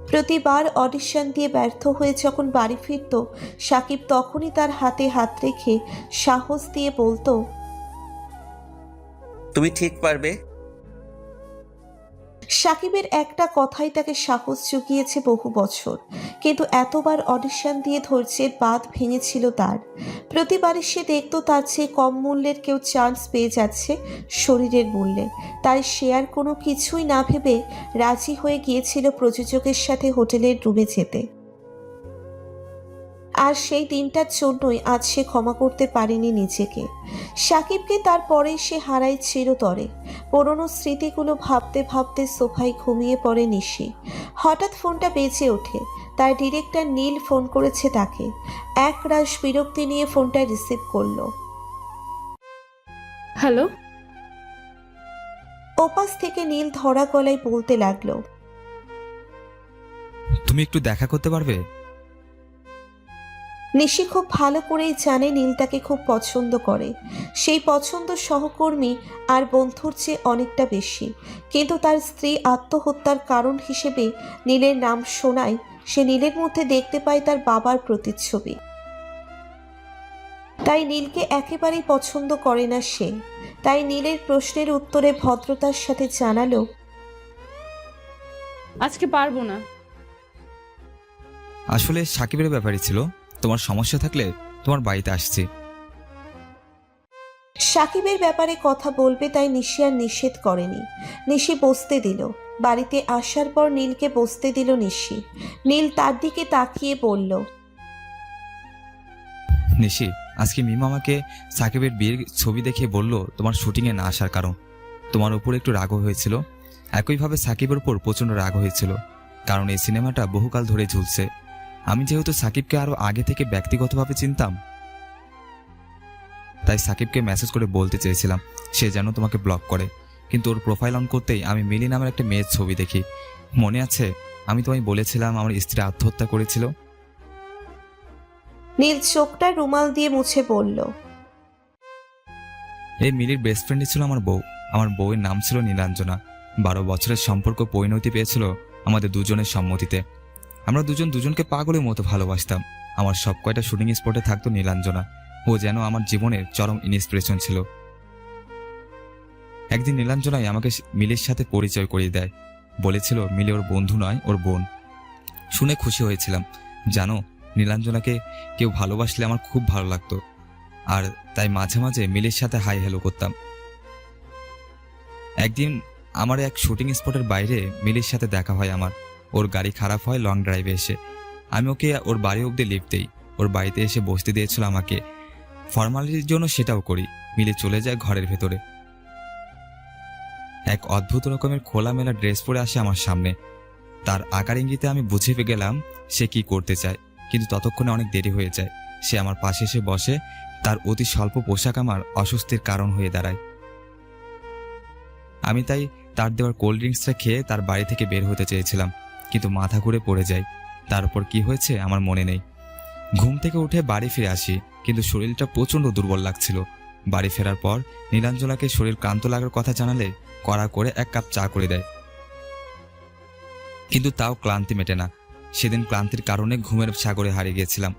Speaker 3: প্রতিবার অডিশন দিয়ে ব্যর্থ হয়ে যখন বাড়ি ফিরত, সাকিব তখনই তার হাতে হাত রেখে সাহস দিয়ে বলতো,
Speaker 2: তুমি ঠিক পারবে।
Speaker 3: সাকিবের একটা কথাই তাকে সাহস জুগিয়েছে বহু বছর, কিন্তু এতবার অডিশন দিয়ে ধৈর্যের বাঁধ ভেঙেছিল তার। প্রতিবারই সে দেখত তার চেয়ে কম মূল্যের কেউ চান্স পেয়ে যাচ্ছে শরীরের মূল্যে। তাই সে আর কোনো কিছুই না ভেবে রাজি হয়ে গিয়েছিল প্রযোজকের সাথে হোটেলের রুমে যেতে। আর সেই দিনটার জন্যই আজ সে ক্ষমা করতে পারেনি নিজেকে। সাকিবকে তারপরেই সে হারায় চিরতরে। পুরনো স্মৃতিগুলো ভাবতে ভাবতে সোফায় ঘুমিয়ে পড়ে নিশি। হঠাৎ ফোনটা বেজে ওঠে। তার ডিরেক্টর নীল ফোন করেছে তাকে। এক রাশ বিরক্তি নিয়ে ফোনটা রিসিভ করলো।
Speaker 1: হ্যালো।
Speaker 3: ওপাশ থেকে নীল ধরা গলায় বলতে লাগলো,
Speaker 6: তুমি একটু দেখা করতে পারবে?
Speaker 3: নিশি খুব ভালো করেই জানে নীল তাকে খুব পছন্দ করে। সেই পছন্দ সহকর্মী আর বন্ধুর চেয়ে অনেকটা বেশি। কিন্তু তার স্ত্রী আত্মহত্যার কারণ হিসেবে নীলের নাম শোনায় সে নীলের মধ্যে দেখতে পায় তার বাবার প্রতিচ্ছবি। তাই নীলকে একেবারেই পছন্দ করে না সে। তাই নীলের প্রশ্নের উত্তরে ভদ্রতার সাথে জানালো,
Speaker 1: আজকে পারবো না।
Speaker 6: আসলে সাকিবের ব্যাপারই ছিল, তোমার সমস্যা থাকলে তোমার বাড়িতে আসছি।
Speaker 3: সাকিবের ব্যাপারে কথা বলবে তাই নিশি আর নিষেধ করেনি। নিশি বসতে দিল। বাড়িতে আসার পর নীলকে বসতে দিল নিশি। নীল তার দিকে তাকিয়ে বলল,
Speaker 6: নিশি, আজকে মিমা আমাকে সাকিবের বিয়ের ছবি দেখে বলল তোমার শুটিংয়ে না আসার কারণ। তোমার উপর একটু রাগ হয়েছিল, একইভাবে সাকিবের উপর প্রচণ্ড রাগ হয়েছিল, কারণ এই সিনেমাটা বহুকাল ধরে ঝুলছে। আমি যেহেতু সাকিবকে আরও আগে থেকে ব্যক্তিগতভাবে চিনতাম, তাই সাকিবকে মেসেজ করে বলতে চেয়েছিলাম সে যেন তোমাকে ব্লক করে। কিন্তু ওর প্রোফাইল অন করতেই আমি মিলি নামের একটা মেয়ের ছবি দেখি। মনে আছে আমি তোমায় বলেছিলাম আমার স্ত্রী আত্মহত্যা করেছিল?
Speaker 3: নীল চোখটা রুমাল দিয়ে মুছে বলল,
Speaker 6: এই মিলির বেস্ট ফ্রেন্ডই ছিল আমার বউ। আমার বউয়ের নাম ছিল নীলাঞ্জনা। 12 বছরের সম্পর্ক পরিণতি পেয়েছিল আমাদের দুজনের সম্মতিতে। আমরা দুজন দুজনকে পাগলের মতো ভালোবাসতাম। আমার সব কয়টা শুটিং স্পটে থাকতো নীলাঞ্জনা। ও যেন আমার জীবনের চরম ইন্সপিরেশন ছিল। একদিন নীলাঞ্জনাই আমাকে মিলির সাথে পরিচয় করিয়ে দেয়। বলেছিল মিলি ওর বন্ধু নয়, ওর বোন। শুনে খুশি হয়েছিলাম। জানো, নীলাঞ্জনাকে কেউ ভালোবাসলে আমার খুব ভালো লাগতো, আর তাই মাঝে মাঝে মিলির সাথে হাই হ্যালো করতাম। একদিন আমার এক শুটিং স্পটের বাইরে মিলির সাথে দেখা হয় আমার। ওর গাড়ি খারাপ হয় লং ড্রাইভে এসে। আমি ওকে ওর বাড়ি অব্দি লিফট দিই। ওর বাড়িতে এসে বসতে দিয়েছিল আমাকে। ফর্মালিটির জন্য সেটাও করি। মিলি চলে যায় ঘরের ভেতরে। এক অদ্ভুত রকমের খোলামেলা ড্রেস পরে আসে আমার সামনে। তার আকার ইঙ্গিতে আমি বুঝে গেলাম সে কি করতে চায়, কিন্তু ততক্ষণে অনেক দেরি হয়ে যায়। সে আমার পাশে এসে বসে। তার অতি স্বল্প পোশাক আমার অস্বস্তির কারণ হয়ে দাঁড়ায়। আমি তাই তার দেওয়ার কোল্ড ড্রিঙ্কসটা খেয়ে তার বাড়ি থেকে বের হতে চেয়েছিলাম, কিন্তু মাথা ঘুরে পড়ে যাই। তারপর কি হয়েছে আমার মনে নেই। ঘুম থেকে উঠে বাড়ি ফিরে আসি, কিন্তু শরীরটা প্রচণ্ড দুর্বল লাগছিল। বাড়ি ফেরার পর নীলাঞ্জনাকে শরীর ক্লান্ত লাগার কথা জানালে কড়া করে 1 কাপ চা করে দেয়, কিন্তু তাও ক্লান্তি মেটে না। সেদিন ক্লান্তির কারণে ঘুমের সাগরে হারিয়ে গিয়েছিলাম।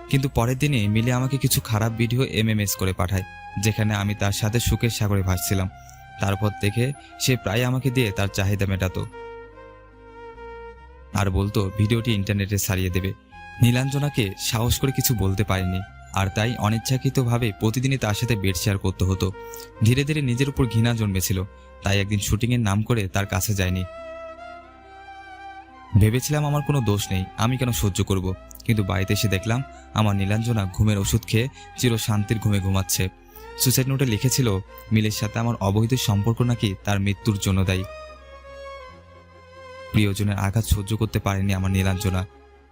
Speaker 6: কিন্তু পরের দিনে মিলে আমাকে কিছু খারাপ ভিডিও MMS করে পাঠায়, যেখানে আমি তার সাথে সুখের সাগরে ভাসছিলাম। তারপর থেকে সে প্রায় আমাকে দিয়ে তার চাহিদা মেটাতো আর বলতো ভিডিওটি ইন্টারনেটে ছাড়িয়ে দেবে। নীলাঞ্জনাকে সাহস করে কিছু বলতে পারিনি, আর তাই অনিচ্ছাকৃতভাবে প্রতিদিনই তার সাথে বেড শেয়ার করতে হতো। ধীরে ধীরে নিজের উপর ঘৃণা জন্মেছিল, তাই একদিন শুটিংয়ের নাম করে তার কাছে যায়নি। ভেবেছিলাম আমার কোনো দোষ নেই, আমি কেন সহ্য করব, কিন্তু বাড়িতে এসে দেখলাম আমার নীলাঞ্জনা ঘুমের ওষুধ খেয়ে চির শান্তির ঘুমে ঘুমাচ্ছে। সুসাইড নোটে লিখেছিল মিলের সাথে আমার অবৈধ সম্পর্ক নাকি তার মৃত্যুর জন্য দায়ী। প্রিয়জনের আঘাত সহ্য করতে পারেনি আমার নীলাঞ্জনা।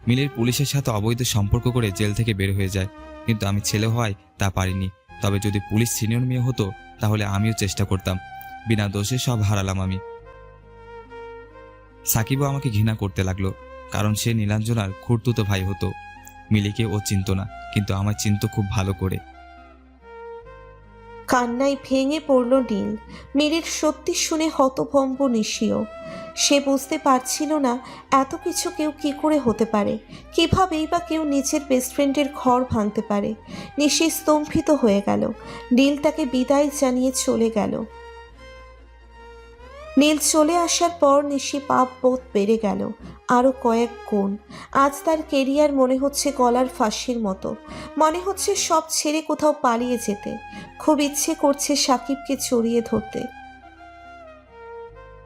Speaker 6: মিলির পুলিশের সাথে অবৈধ সম্পর্ক করে জেল থেকে বের হয়ে যায়, কিন্তু আমি ছেলে হওয়ায় তা পারিনি। তবে যদি পুলিশ সিনিয়র মেয়ে হতো তাহলে আমিও চেষ্টা করতাম। বিনা দোষে সব হারালাম আমি। সাকিবও আমাকে ঘৃণা করতে লাগলো, কারণ সে নীলাঞ্জনার খুড়তুতো ভাই হতো। মিলিকে ও চিনত না, কিন্তু আমার চিনত খুব ভালো করে।
Speaker 3: কান্নায় ভেঙে পড়ল নীল। মিলির সত্যি শুনে হতভম্ব নিশিও। সে বুঝতে পারছিল না এত কিছু কেউ কি করে হতে পারে, কিভাবেই বা কেউ নিজের বেস্ট ফ্রেন্ডের ঘর ভাঙতে পারে। নিশি স্তম্ভিত হয়ে গেল। নীল তাকে বিদায় জানিয়ে চলে গেল। নীল চলে আসার পর নিশি পাপ বোধ বেড়ে গেল আরও কয়েক গুণ। আজ তার কেরিয়ার মনে হচ্ছে গলার ফাঁসির মতো। মনে হচ্ছে সব ছেড়ে কোথাও পালিয়ে যেতে। খুব ইচ্ছে করছে সাকিবকে জড়িয়ে ধরতে,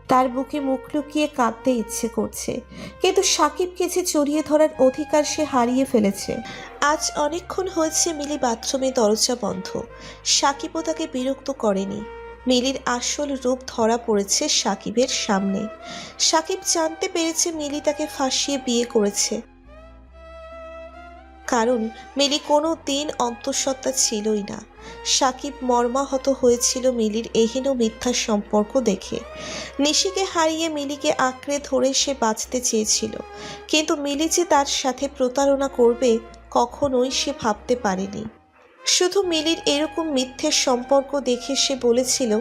Speaker 3: তার বুকে মুখ লুকিয়ে কাঁদতে ইচ্ছে করছে, কিন্তু সাকিবকে যে জড়িয়ে ধরার অধিকার সে হারিয়ে ফেলেছে। আজ অনেকক্ষণ হয়েছে মিলি বাথরুমে দরজা বন্ধ। সাকিবও তাকে বিরক্ত করেনি। মিলির আসল রূপ ধরা পড়েছে সাকিবের সামনে। সাকিব জানতে পেরেছে মিলি তাকে ফাঁসিয়ে বিয়ে করেছে, কারণ মিলি কোনো দিন অন্তঃসত্ত্বা ছিলই না। সাকিব মর্মাহত হয়েছিল মিলির এহেন মিথ্যা সম্পর্ক দেখে। নিশিকে হারিয়ে মিলিকে আঁকড়ে ধরে সে বাঁচতে চেয়েছিল, কিন্তু মিলি যে তার সাথে প্রতারণা করবে কখনোই সে ভাবতে পারেনি। শুধু মিলির এরকম মিথ্যের সম্পর্ক দেখে সে বলেছিল,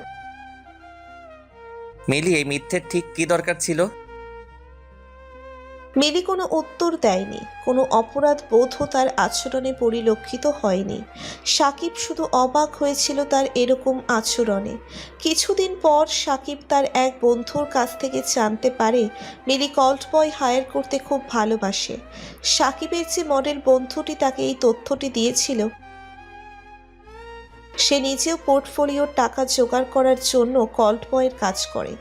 Speaker 2: মিলি এই মিথ্যের ঠিক কি দরকার ছিল?
Speaker 3: মিলি কোনো উত্তর দেয়নি। কোনো অপরাধ বোধও তার আচরণে পরিলক্ষিত হয়নি। সাকিব শুধু অবাক হয়েছিল তার এরকম আচরণে। কিছুদিন পর সাকিব তার এক বন্ধুর কাছ থেকে জানতে পারে মিলি কল্ট বয় হায়ার করতে খুব ভালোবাসে। সাকিবের যে মডেল বন্ধুটি তাকে এই তথ্যটি দিয়েছিল, সে নিজেও পোর্টফোলিওর টাকা জোগাড় করার জন্য কল্ট বয়ের কাজ করে।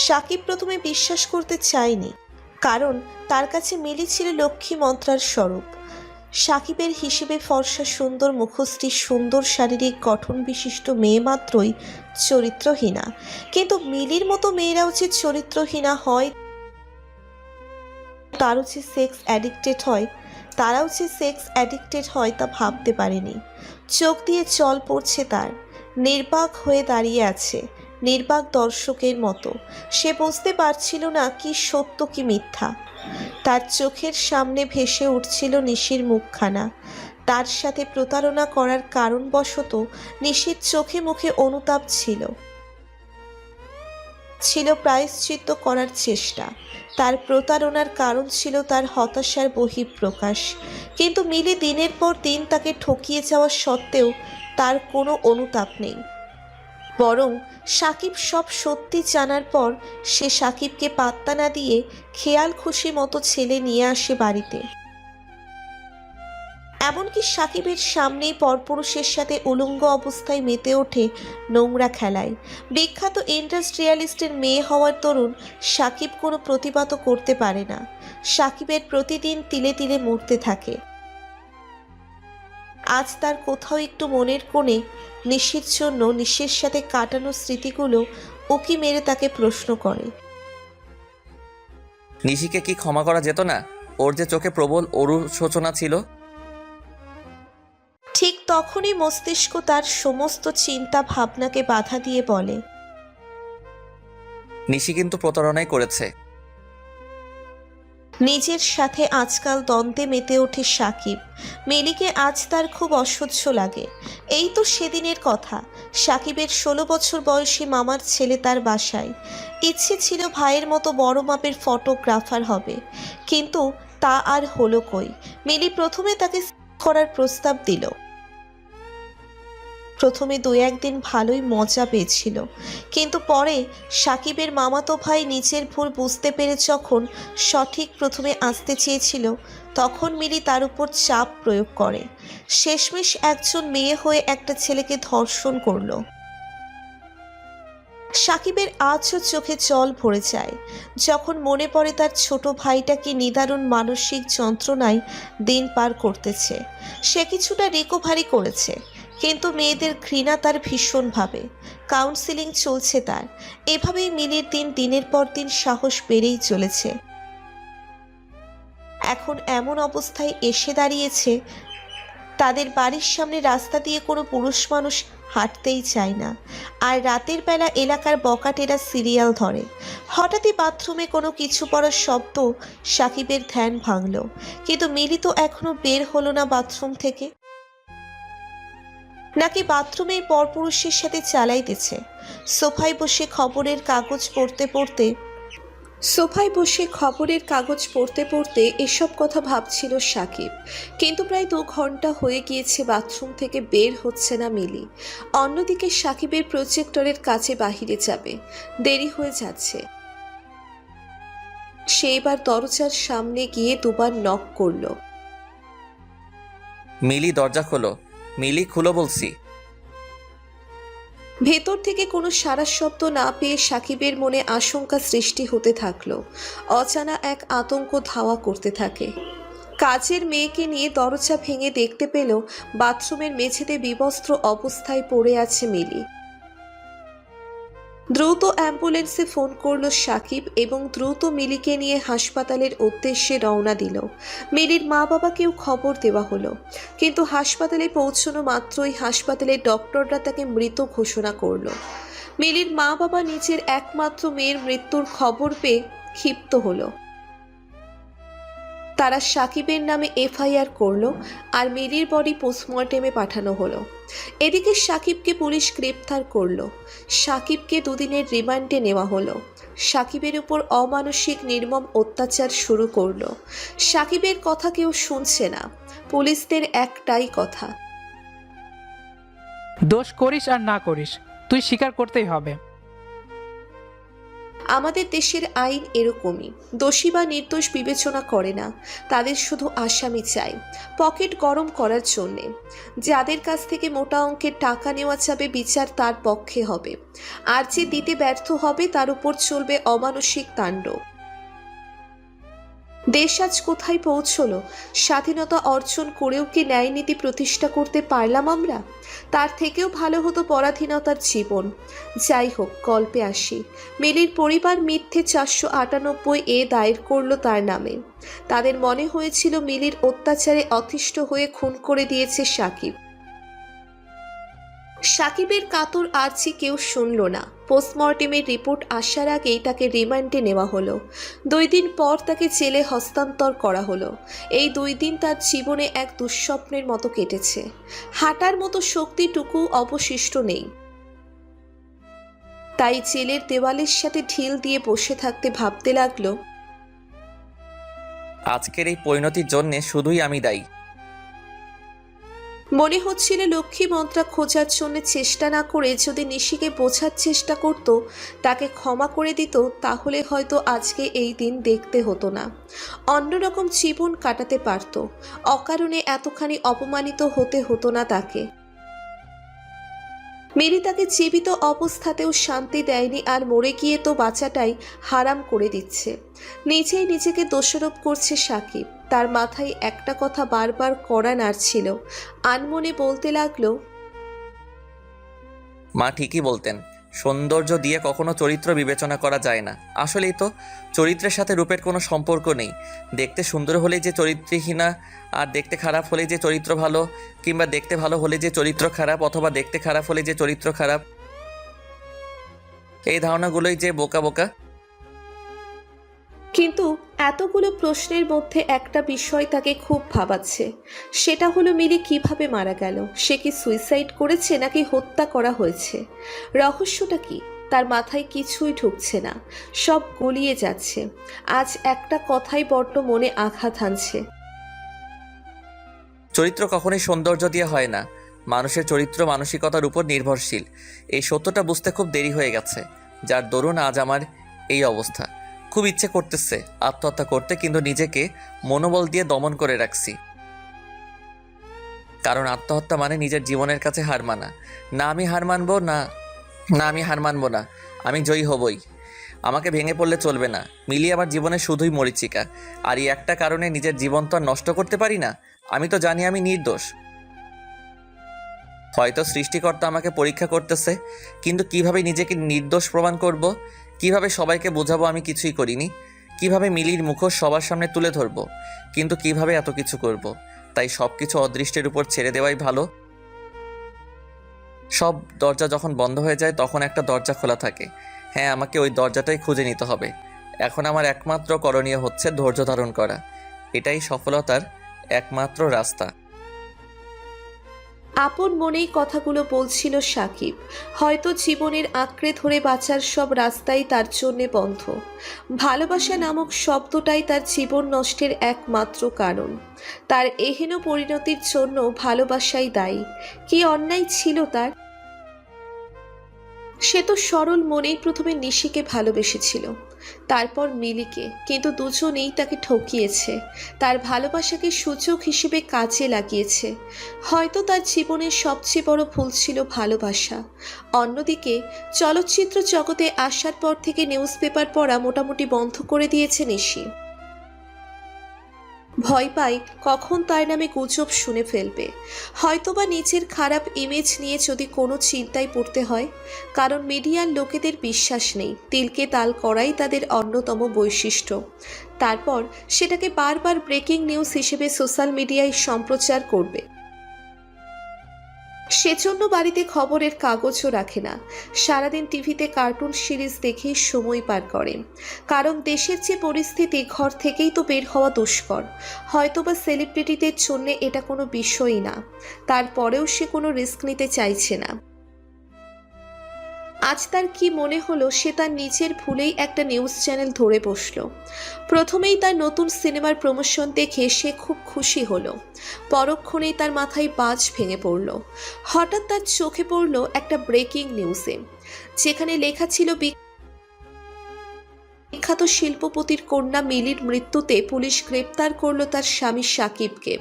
Speaker 3: সাকিব প্রথমে বিশ্বাস করতে চায়নি, কারণ তার কাছে মিলি ছিল লক্ষ্মী মন্ত্রার স্বরূপ। সাকিবের হিসেবে ফর্সা সুন্দর মুখশ্রী, সুন্দর শারীরিক গঠন বিশিষ্ট মেয়ে মাত্রই চরিত্রহীনা, কিন্তু মিলির মতো মেয়েরাও যে চরিত্রহীনা হয়, তারাও যে সেক্স অ্যাডিক্টেড হয় তা ভাবতে পারেনি। চোখ দিয়ে জল পড়ছে তার। নির্বাক হয়ে দাঁড়িয়ে আছে, নির্বাক দর্শকের মতো। সে বুঝতে পারছিল না কি সত্য কি মিথ্যা। তার চোখের সামনে ভেসে উঠছিল নিশির মুখখানা। তার সাথে প্রতারণা করার কারণবশত নিশির চোখে মুখে অনুতাপ ছিল প্রায়শ্চিত্ত করার চেষ্টা। তার প্রতারণার কারণ ছিল তার হতাশার বহিঃপ্রকাশ। কিন্তু মিলি দিনের পর দিন তাকে ঠকিয়ে যাওয়া সত্ত্বেও তার কোনো অনুতাপ নেই। বরং সাকিব সব সত্যি জানার পর সে সাকিবকে পাত্তা না দিয়ে খেয়াল খুশি মতো ছেলে নিয়ে আসে বাড়িতে। এমনকি সাকিবের সামনেই পরপুরুষের সাথে উলঙ্গ অবস্থায় মেতে ওঠে নোংরা খেলায়। বিখ্যাত ইন্ডাস্ট্রিয়ালিস্টের মেয়ে হওয়ার দরুন সাকিব কোনো প্রতিবাদ করতে পারে না। সাকিবের প্রতিদিন তিলে তিলে মরতে থাকে। আজ তার কোথাও একটু মনের কোণে নিশির জন্য, নিশির সাথে কাটানো স্মৃতিগুলো উকি মেরে তাকে প্রশ্ন করে,
Speaker 2: নিশিকে কি ক্ষমা করা যেত না? ওর যে চোখে প্রবল অনুশোচনা ছিল।
Speaker 3: ঠিক তখনই মস্তিষ্ক তার সমস্ত চিন্তা ভাবনাকে বাধা দিয়ে বলে,
Speaker 2: নিশি কিন্তু প্রতারণাই করেছে।
Speaker 3: নিজের সাথে আজকাল দ্বন্দ্বে মেতে ওঠে সাকিব। মিলিকে আজ তার খুব অসহ্য লাগে। এই তো সেদিনের কথা, সাকিবের 16 বছর বয়সী মামার ছেলে তার বাসায়। ইচ্ছে ছিল ভাইয়ের মতো বড় মাপের ফটোগ্রাফার হবে, কিন্তু তা আর হলো কই। মিলি প্রথমে তাকে করার প্রস্তাব দিল। প্রথমে 2-1 দিন ভালোই মজা পেয়েছিল, কিন্তু পরে সাকিবের মামাতো ভাই নিজের ভুল বুঝতে পেরে যখন সঠিক প্রথমে আসতে চেয়েছিল, তখন মিলি তার উপর চাপ প্রয়োগ করে। শেষমেশ একজন মেয়ে হয়ে একটা ছেলেকে ধর্ষণ করলো। সাকিবের আজও চোখে জল ভরে যায় যখন মনে পড়ে তার ছোট ভাইটা কি নিদারুণ মানসিক যন্ত্রণায় দিন পার করতেছে। সে কিছুটা রিকভারি করেছে, কিন্তু মেয়েদের ঘৃণা তার ভীষণভাবে। কাউন্সিলিং চলছে তার। এভাবেই মিলির দিনের পর দিন সাহস বেড়েই চলেছে। এখন এমন অবস্থায় এসে দাঁড়িয়েছে, তাদের বাড়ির সামনে রাস্তা দিয়ে কোনো পুরুষ মানুষ হাঁটতেই চায় না। আর রাতের বেলা এলাকার বকাটেরা সিরিয়াল ধরে। হঠাৎই বাথরুমে কোনো কিছু পড়ার শব্দ সাকিবের ধ্যান ভাঙল। কিন্তু মিলি তো এখনো বের হলো না বাথরুম থেকে। নাকি বাথরুমের পরপুরুষের সাথে চালাইতেছে। সোফায় বসে খবরের কাগজ পড়তে পড়তে এসব কথা ভাবছিল সাকিব। কিন্তু প্রায় 2 ঘন্টা হয়ে গিয়েছে বাথরুম থেকে বের হচ্ছে না মিলি। অন্যদিকে সাকিবের প্রজেক্টরের কাছে বাহিরে যাবে, দেরি হয়ে যাচ্ছে। সে এবার দরজার সামনে গিয়ে 2বার নক করলো।
Speaker 2: মিলি, দরজা খোলো। মিলি, খুলো বলছি।
Speaker 3: ভেতর থেকে কোনো সাড়া শব্দ না পেয়ে সাকিবের মনে আশঙ্কা সৃষ্টি হতে থাকলো। অজানা এক আতঙ্ক ধাওয়া করতে থাকে। কাজের মেয়েকে নিয়ে দরজা ভেঙে দেখতে পেল বাথরুমের মেঝেতে বিবস্ত্র অবস্থায় পড়ে আছে মিলি। দ্রুত অ্যাম্বুলেন্সে ফোন করলো সাকিব এবং দ্রুত মিলিকে নিয়ে হাসপাতালের উদ্দেশ্যে রওনা দিল। মিলির মা বাবাকেও খবর দেওয়া হলো, কিন্তু হাসপাতালে পৌঁছানো মাত্রই হাসপাতালের ডক্টররা তাকে মৃত ঘোষণা করলো। মিলির মা বাবা নিজের একমাত্র মেয়ের মৃত্যুর খবর পেয়ে ক্ষিপ্ত হলো। তারা সাকিবের নামে এফআইআর করলো আর মিলির বডি পোস্টমর্টেমে পাঠানো হলো। এদিকে সাকিবকে পুলিশ গ্রেপ্তার করলো। সাকিবকে 2 দিনের রিমান্ডে নেওয়া হলো। সাকিবের উপর অমানসিক নির্মম অত্যাচার শুরু করলো। সাকিবের কথা কেউ শুনছে না। পুলিশদের একটাই কথা,
Speaker 7: দোষ করিস আর না করিস, তুই স্বীকার করতেই হবে।
Speaker 3: আমাদের দেশের আইন এরকমই, দোষী বা নির্দোষ বিবেচনা করে না, তাদের শুধু আসামি চাই পকেট গরম করার জন্যে। যাদের কাছ থেকে মোটা অঙ্কের টাকা নেওয়া যাবে বিচার তার পক্ষে হবে, আর যে দিতে ব্যর্থ হবে তার উপর চলবে অমানসিক তাণ্ডব। দেশ আজ কোথায় পৌঁছলো? স্বাধীনতা অর্জন করেও কি ন্যায় নীতি প্রতিষ্ঠা করতে পারলাম আমরা? তার থেকেও ভালো হতো পরাধীনতার জীবন। যাই হোক, গল্পে আসি। মিলির পরিবার মিথ্যে 498 দায়ের করলো তার নামে। তাদের মনে হয়েছিল মিলির অত্যাচারে অতিষ্ঠ হয়ে খুন করে দিয়েছে সাকিব। সাকিবের কাতর আর্জি কেউ শুনল না। পোস্টমর্টেমের রিপোর্ট আসার আগেই তাকে রিমান্ডে নেওয়া হলো। 2 দিন পর তাকে জেলে হস্তান্তর করা হলো। এই 2 দিন তার জীবনে এক দুঃস্বপ্নের মতো কেটেছে। হাঁটার মতো শক্তিটুকু অবশিষ্ট নেই। তাই জেলের দেওয়ালের সাথে ঢিল দিয়ে বসে থাকতে ভাবতে লাগলো,
Speaker 2: আজকের এই পরিণতির জন্যে শুধুই আমি দায়ী।
Speaker 3: মনে হচ্ছিল লক্ষ্মী মন্ত্রা খোঁজার জন্য চেষ্টা না করে যদি নিশিকে বোঝার চেষ্টা করত, তাকে ক্ষমা করে দিত, তাহলে হয়তো আজকে এই দিন দেখতে হতো না। অন্যরকম জীবন কাটাতে পারত। অকারণে এতখানি অপমানিত হতে হতো না তাকে। মিলি তাকে জীবিত অবস্থাতেও শান্তি দেয়নি, আর মরে গিয়ে তো বাঁচাটাই হারাম করে দিচ্ছে। নিজেই নিজেকে দোষারোপ করছে সাকিব। তার মাথায় একটা কথা বারবার কড়া নাড়ছিল। আনমনে বলতে লাগলো,
Speaker 2: মা ঠিকই বলতেন, সৌন্দর্য দিয়ে কখনো চরিত্র বিবেচনা করা যায় না। আসলেই তো, চরিত্রের সাথে রূপের কোনো সম্পর্ক নেই। দেখতে সুন্দর হলেই যে চরিত্রহীনা, আর দেখতে খারাপ হলে যে চরিত্র ভালো, কিংবা দেখতে ভালো হলে যে চরিত্র খারাপ, অথবা দেখতে খারাপ হলে যে চরিত্র খারাপ, এই ধারণাগুলোই যে বোকা বোকা।
Speaker 3: কিন্তু এতগুলো প্রশ্নের মধ্যে একটা বিষয় তাকে খুব ভাবাচ্ছে। সেটা হলো মিলি কিভাবে মারা গেল। সে কি সুইসাইড করেছে নাকি হত্যা করা হয়েছে? রহস্যটা কি? তার মাথায় কিছুই ঢুকছে না। সব গুলিয়ে যাচ্ছে। আজ একটা কথাই বড্ড মনে আঘাত হানছে।
Speaker 2: চরিত্র কখনোই সৌন্দর্য দিয়ে হয় না। মানুষের চরিত্র মানসিকতার উপর নির্ভরশীল। এই সত্যটা বুঝতে খুব দেরি হয়ে গেছে, যার দরুন আজ আমার এই অবস্থা। খুব ইচ্ছে করতেছে আত্মহত্যা করতে, কিন্তু নিজেকে মনোবল দিয়ে দমন করে রাখছি। কারণ আত্মহত্যা মানে নিজের জীবনের কাছে হার মানা। না আমি হার মানবো না, আমি হার মানবো না, আমি জয়ী হবই। আমাকে ভেঙে পড়লে চলবে না। মিলি আমার জীবনে শুধুই মরীচিকা, আর এই একটা কারণে নিজের জীবন তো আর নষ্ট করতে পারি না। আমি তো জানি আমি নির্দোষ। হয়তো সৃষ্টিকর্তা আমাকে পরীক্ষা করতেছে, কিন্তু কিভাবে নিজেকে নির্দোষ প্রমাণ করব? কিভাবে সবাইকে বোঝাবো আমি কিছুই করিনি? কিভাবে মিলির মুখোশ সবার সামনে তুলে ধরবো? কিন্তু কিভাবে এত কিছু করব? তাই সব কিছু অদৃষ্টের উপর ছেড়ে দেওয়াই ভালো। সব দরজা যখন বন্ধ হয়ে যায় তখন একটা দরজা খোলা থাকে। হ্যাঁ, আমাকে ওই দরজাটাই খুঁজে নিতে হবে। এখন আমার একমাত্র করণীয় হচ্ছে ধৈর্য ধারণ করা। এটাই সফলতার একমাত্র রাস্তা।
Speaker 3: আপন মনেই কথাগুলো বলছিল সাকিব। হয়তো জীবনের আঁকড়ে ধরে বাঁচার সব রাস্তাই তার জন্যে বন্ধ। ভালোবাসা নামক শব্দটাই তার জীবন নষ্টের একমাত্র কারণ। তার এহেন পরিণতির জন্য ভালোবাসাই দায়ী। কি অন্যায় ছিল তার? সে তো সরল মনেই প্রথমে নিশিকে ভালোবেসেছিল, তারপর মিলিকে, কিন্তু দুজনেই তাকে ঠকিয়েছে। তার ভালোবাসাকে সূচক হিসেবে কাজে লাগিয়েছে। হয়তো তার জীবনের সবচেয়ে বড় ভুল ছিল ভালোবাসা। অন্যদিকে চলচ্চিত্র জগতে আসার পর থেকে নিউজ পেপার পড়া মোটামুটি বন্ধ করে দিয়েছে নিশি। ভয় পায় কখন তার নামে গুজব শুনে ফেলবে, হয়তোবা নিজের খারাপ ইমেজ নিয়ে যদি কোনো চিন্তায় পড়তে হয়। কারণ মিডিয়ার লোকেদের বিশ্বাস নেই, তিলকে তাল করাই তাদের অন্যতম বৈশিষ্ট্য। তারপর সেটাকে বারবার ব্রেকিং নিউজ হিসেবে সোশ্যাল মিডিয়ায় সম্প্রচার করবে। সেজন্য বাড়িতে খবরের কাগজও রাখে না, সারাদিন টিভিতে কার্টুন সিরিজ দেখেই সময় পার করে। কারণ দেশের যে পরিস্থিতি, ঘর থেকেই তো বের হওয়া দুষ্কর। হয়তোবা সেলিব্রিটিদের জন্য এটা কোনো বিষয়ই না, তারপরেও সে কোনো রিস্ক নিতে চাইছে না। আজ তার কি মনে হলো, সে তার নিজের ভুলেই একটা নিউজ চ্যানেল ধরে বসলো। প্রথমেই তার নতুন সিনেমার প্রমোশন দেখে সে খুব খুশি হলো, পরক্ষণেই তার মাথায় বাজ ভেঙে পড়ল। হঠাৎ তার চোখে পড়ল একটা ব্রেকিং নিউজে, যেখানে লেখা ছিল বিখ্যাত শিল্পপতির কন্যা মিলির মৃত্যুতে পুলিশ গ্রেপ্তার করল তার স্বামী সাকিবকে।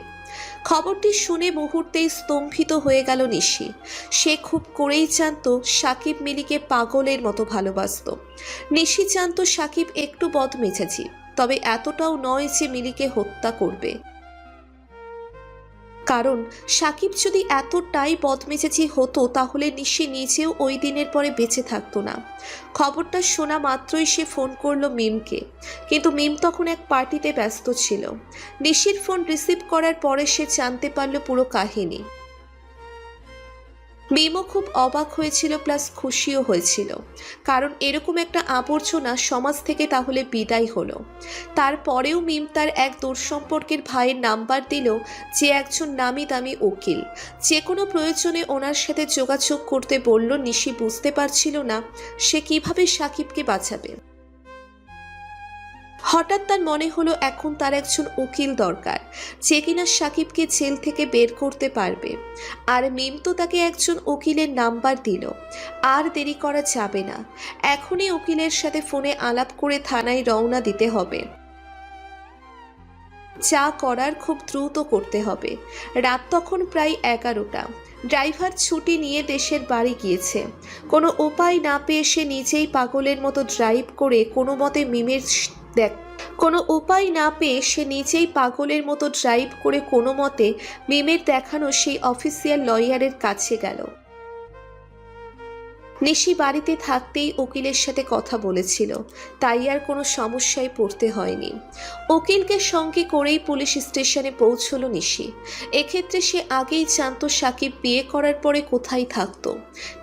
Speaker 3: খবরটি শুনে মুহূর্তেই স্তম্ভিত হয়ে গেল নিশি। সে খুব করেই জানতো সাকিব মিলিকে পাগলের মতো ভালোবাসত। নিশি জানতো সাকিব একটু বদমেজাজি, তবে এতটাও নয় যে মিলিকে হত্যা করবে। কারণ সাকিব যদি এতটাই বদমেজাজি হতো তাহলে নিশি নিজেও ওই দিনের পরে বেঁচে থাকতো না। খবরটা শোনা মাত্রই সে ফোন করলো মিমকে, কিন্তু মিম তখন এক পার্টিতে ব্যস্ত ছিল। নিশির ফোন রিসিভ করার পরে সে জানতে পারল পুরো কাহিনী। মিমও খুব অবাক হয়েছিল, প্লাস খুশিও হয়েছিল, কারণ এরকম একটা আবর্জনা সমাজ থেকে তাহলে বিদায় হলো। তারপরেও মিম তার এক দূর সম্পর্কের ভাইয়ের নাম্বার দিল, যে একজন নামি দামি উকিল। যে কোনো প্রয়োজনে ওনার সাথে যোগাযোগ করতে বলল। নিশি বুঝতে পারছিল না সে কিভাবে সাকিবকে বাঁচাবে। হঠাৎ তার মনে হলো এখন তার একজন উকিল দরকার, যে কিনা সাকিবকে জেল থেকে বের করতে পারবে। আর মিম তো তাকে একজন উকিলের নাম্বার দিল। আর দেরি করা যাবে না, এখনই উকিলের সাথে ফোনে আলাপ করে থানায় রওনা দিতে হবে। যা করার খুব দ্রুত করতে হবে। রাত তখন প্রায় 11টা। ড্রাইভার ছুটি নিয়ে দেশের বাড়ি গিয়েছে। কোনো উপায় না পেয়ে সে নিজেই পাগলের মতো ড্রাইভ করে কোনো মতে মিমের দেখানো সেই অফিসিয়াল লয়ারের কাছে গেল। নিশি বাড়িতে থাকতেই উকিলের সাথে কথা বলেছিল, তাই আর কোনো সমস্যায় পড়তে হয়নি। উকিলকে সঙ্গে করেই পুলিশ স্টেশনে পৌঁছলো নিশি। এক্ষেত্রে সে আগেই জানতো সাকিব বিয়ে করার পরে কোথায় থাকতো,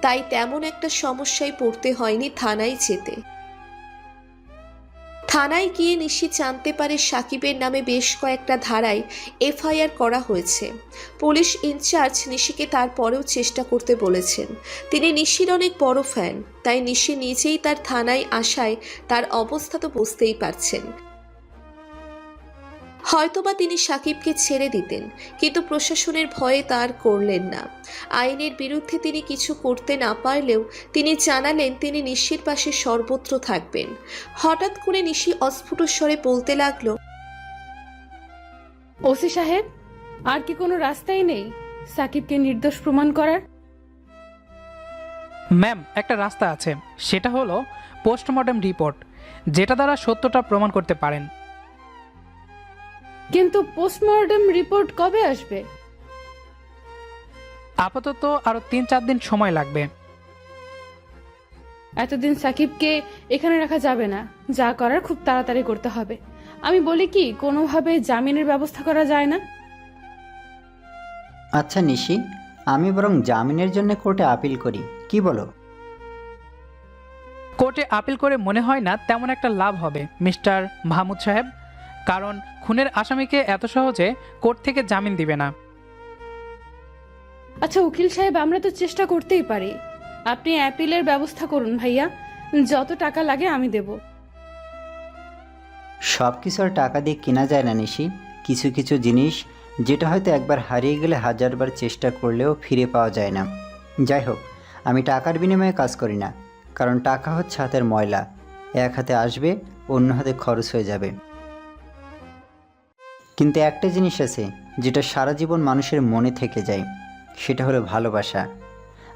Speaker 3: তাই তেমন একটা সমস্যায় পড়তে হয়নি থানায় যেতে। থানায় গিয়ে নিশি জানতে পারে সাকিবের নামে বেশ কয়েকটা ধারায় এফআইআর করা হয়েছে। পুলিশ ইনচার্জ নিশিকে তারপরেও চেষ্টা করতে বলেছেন। তিনি নিশির অনেক বড় ফ্যান, তাই নিশি নিজেই তার থানায় আসায় তার অবস্থা তো বুঝতেই পারছেন। হয়তোবা তিনি সাকিবকে ছেড়ে দিতেন, কিন্তু প্রশাসনের ভয়ে তার করলেন না। আইনের বিরুদ্ধে তিনি কিছু করতে না পারলেও তিনি জানালেন তিনি নিশির পাশে সর্বত্র থাকবেন। হঠাৎ করে নিশি অস্ফুট স্বরে বলতে লাগলো,
Speaker 8: ওসি সাহেব, আর কি কোনো রাস্তাই নেই সাকিবকে নির্দোষ প্রমাণ করার?
Speaker 7: ম্যাম, একটা রাস্তা আছে, সেটা হলো পোস্টমর্টম রিপোর্ট, যেটা দ্বারা সত্যটা প্রমাণ করতে পারেন।
Speaker 8: কিন্তু পোস্টমর্টম রিপোর্ট কবে আসবে?
Speaker 7: আপাতত আরও 3-4 দিন সময় লাগবে।
Speaker 8: এতদিন সাকিবকে এখানে রাখা যাবে না, যা করার খুব তাড়াতাড়ি করতে হবে। আমি বলি কি, কোনোভাবে জামিনের ব্যবস্থা করা যায় না?
Speaker 9: আচ্ছা নিশি, আমি বরং জামিনের জন্য কোর্টে আপিল করি, কি বলো?
Speaker 7: কোর্টে আপিল করে মনে হয় না তেমন একটা লাভ হবে মিস্টার মাহমুদ সাহেব, কারণ খুনের আসামিকে এত সহজে কোর্ট থেকে জামিন দিবে না।
Speaker 8: আচ্ছা উকিল সাহেব, আমরা তো চেষ্টা করতেই পারি। আপনি অ্যাপিলের ব্যবস্থা করুন ভাইয়া, যত টাকা লাগে আমি দেব।
Speaker 9: সব কিছু আর টাকা দিয়ে কেনা যায় না নিশি। কিছু কিছু জিনিস যেটা হয়তো একবার হারিয়ে গেলে হাজারবার চেষ্টা করলেও ফিরে পাওয়া যায় না। যাই হোক, আমি টাকার বিনিময়ে কাজ করি না, কারণ টাকা হচ্ছে হাতের ময়লা, এক হাতে আসবে অন্য হাতে খরচ হয়ে যাবে। কিন্তু একটা জিনিস আছে যেটা সারা জীবন মানুষের মনে থেকে যায়, সেটা হলো ভালোবাসা।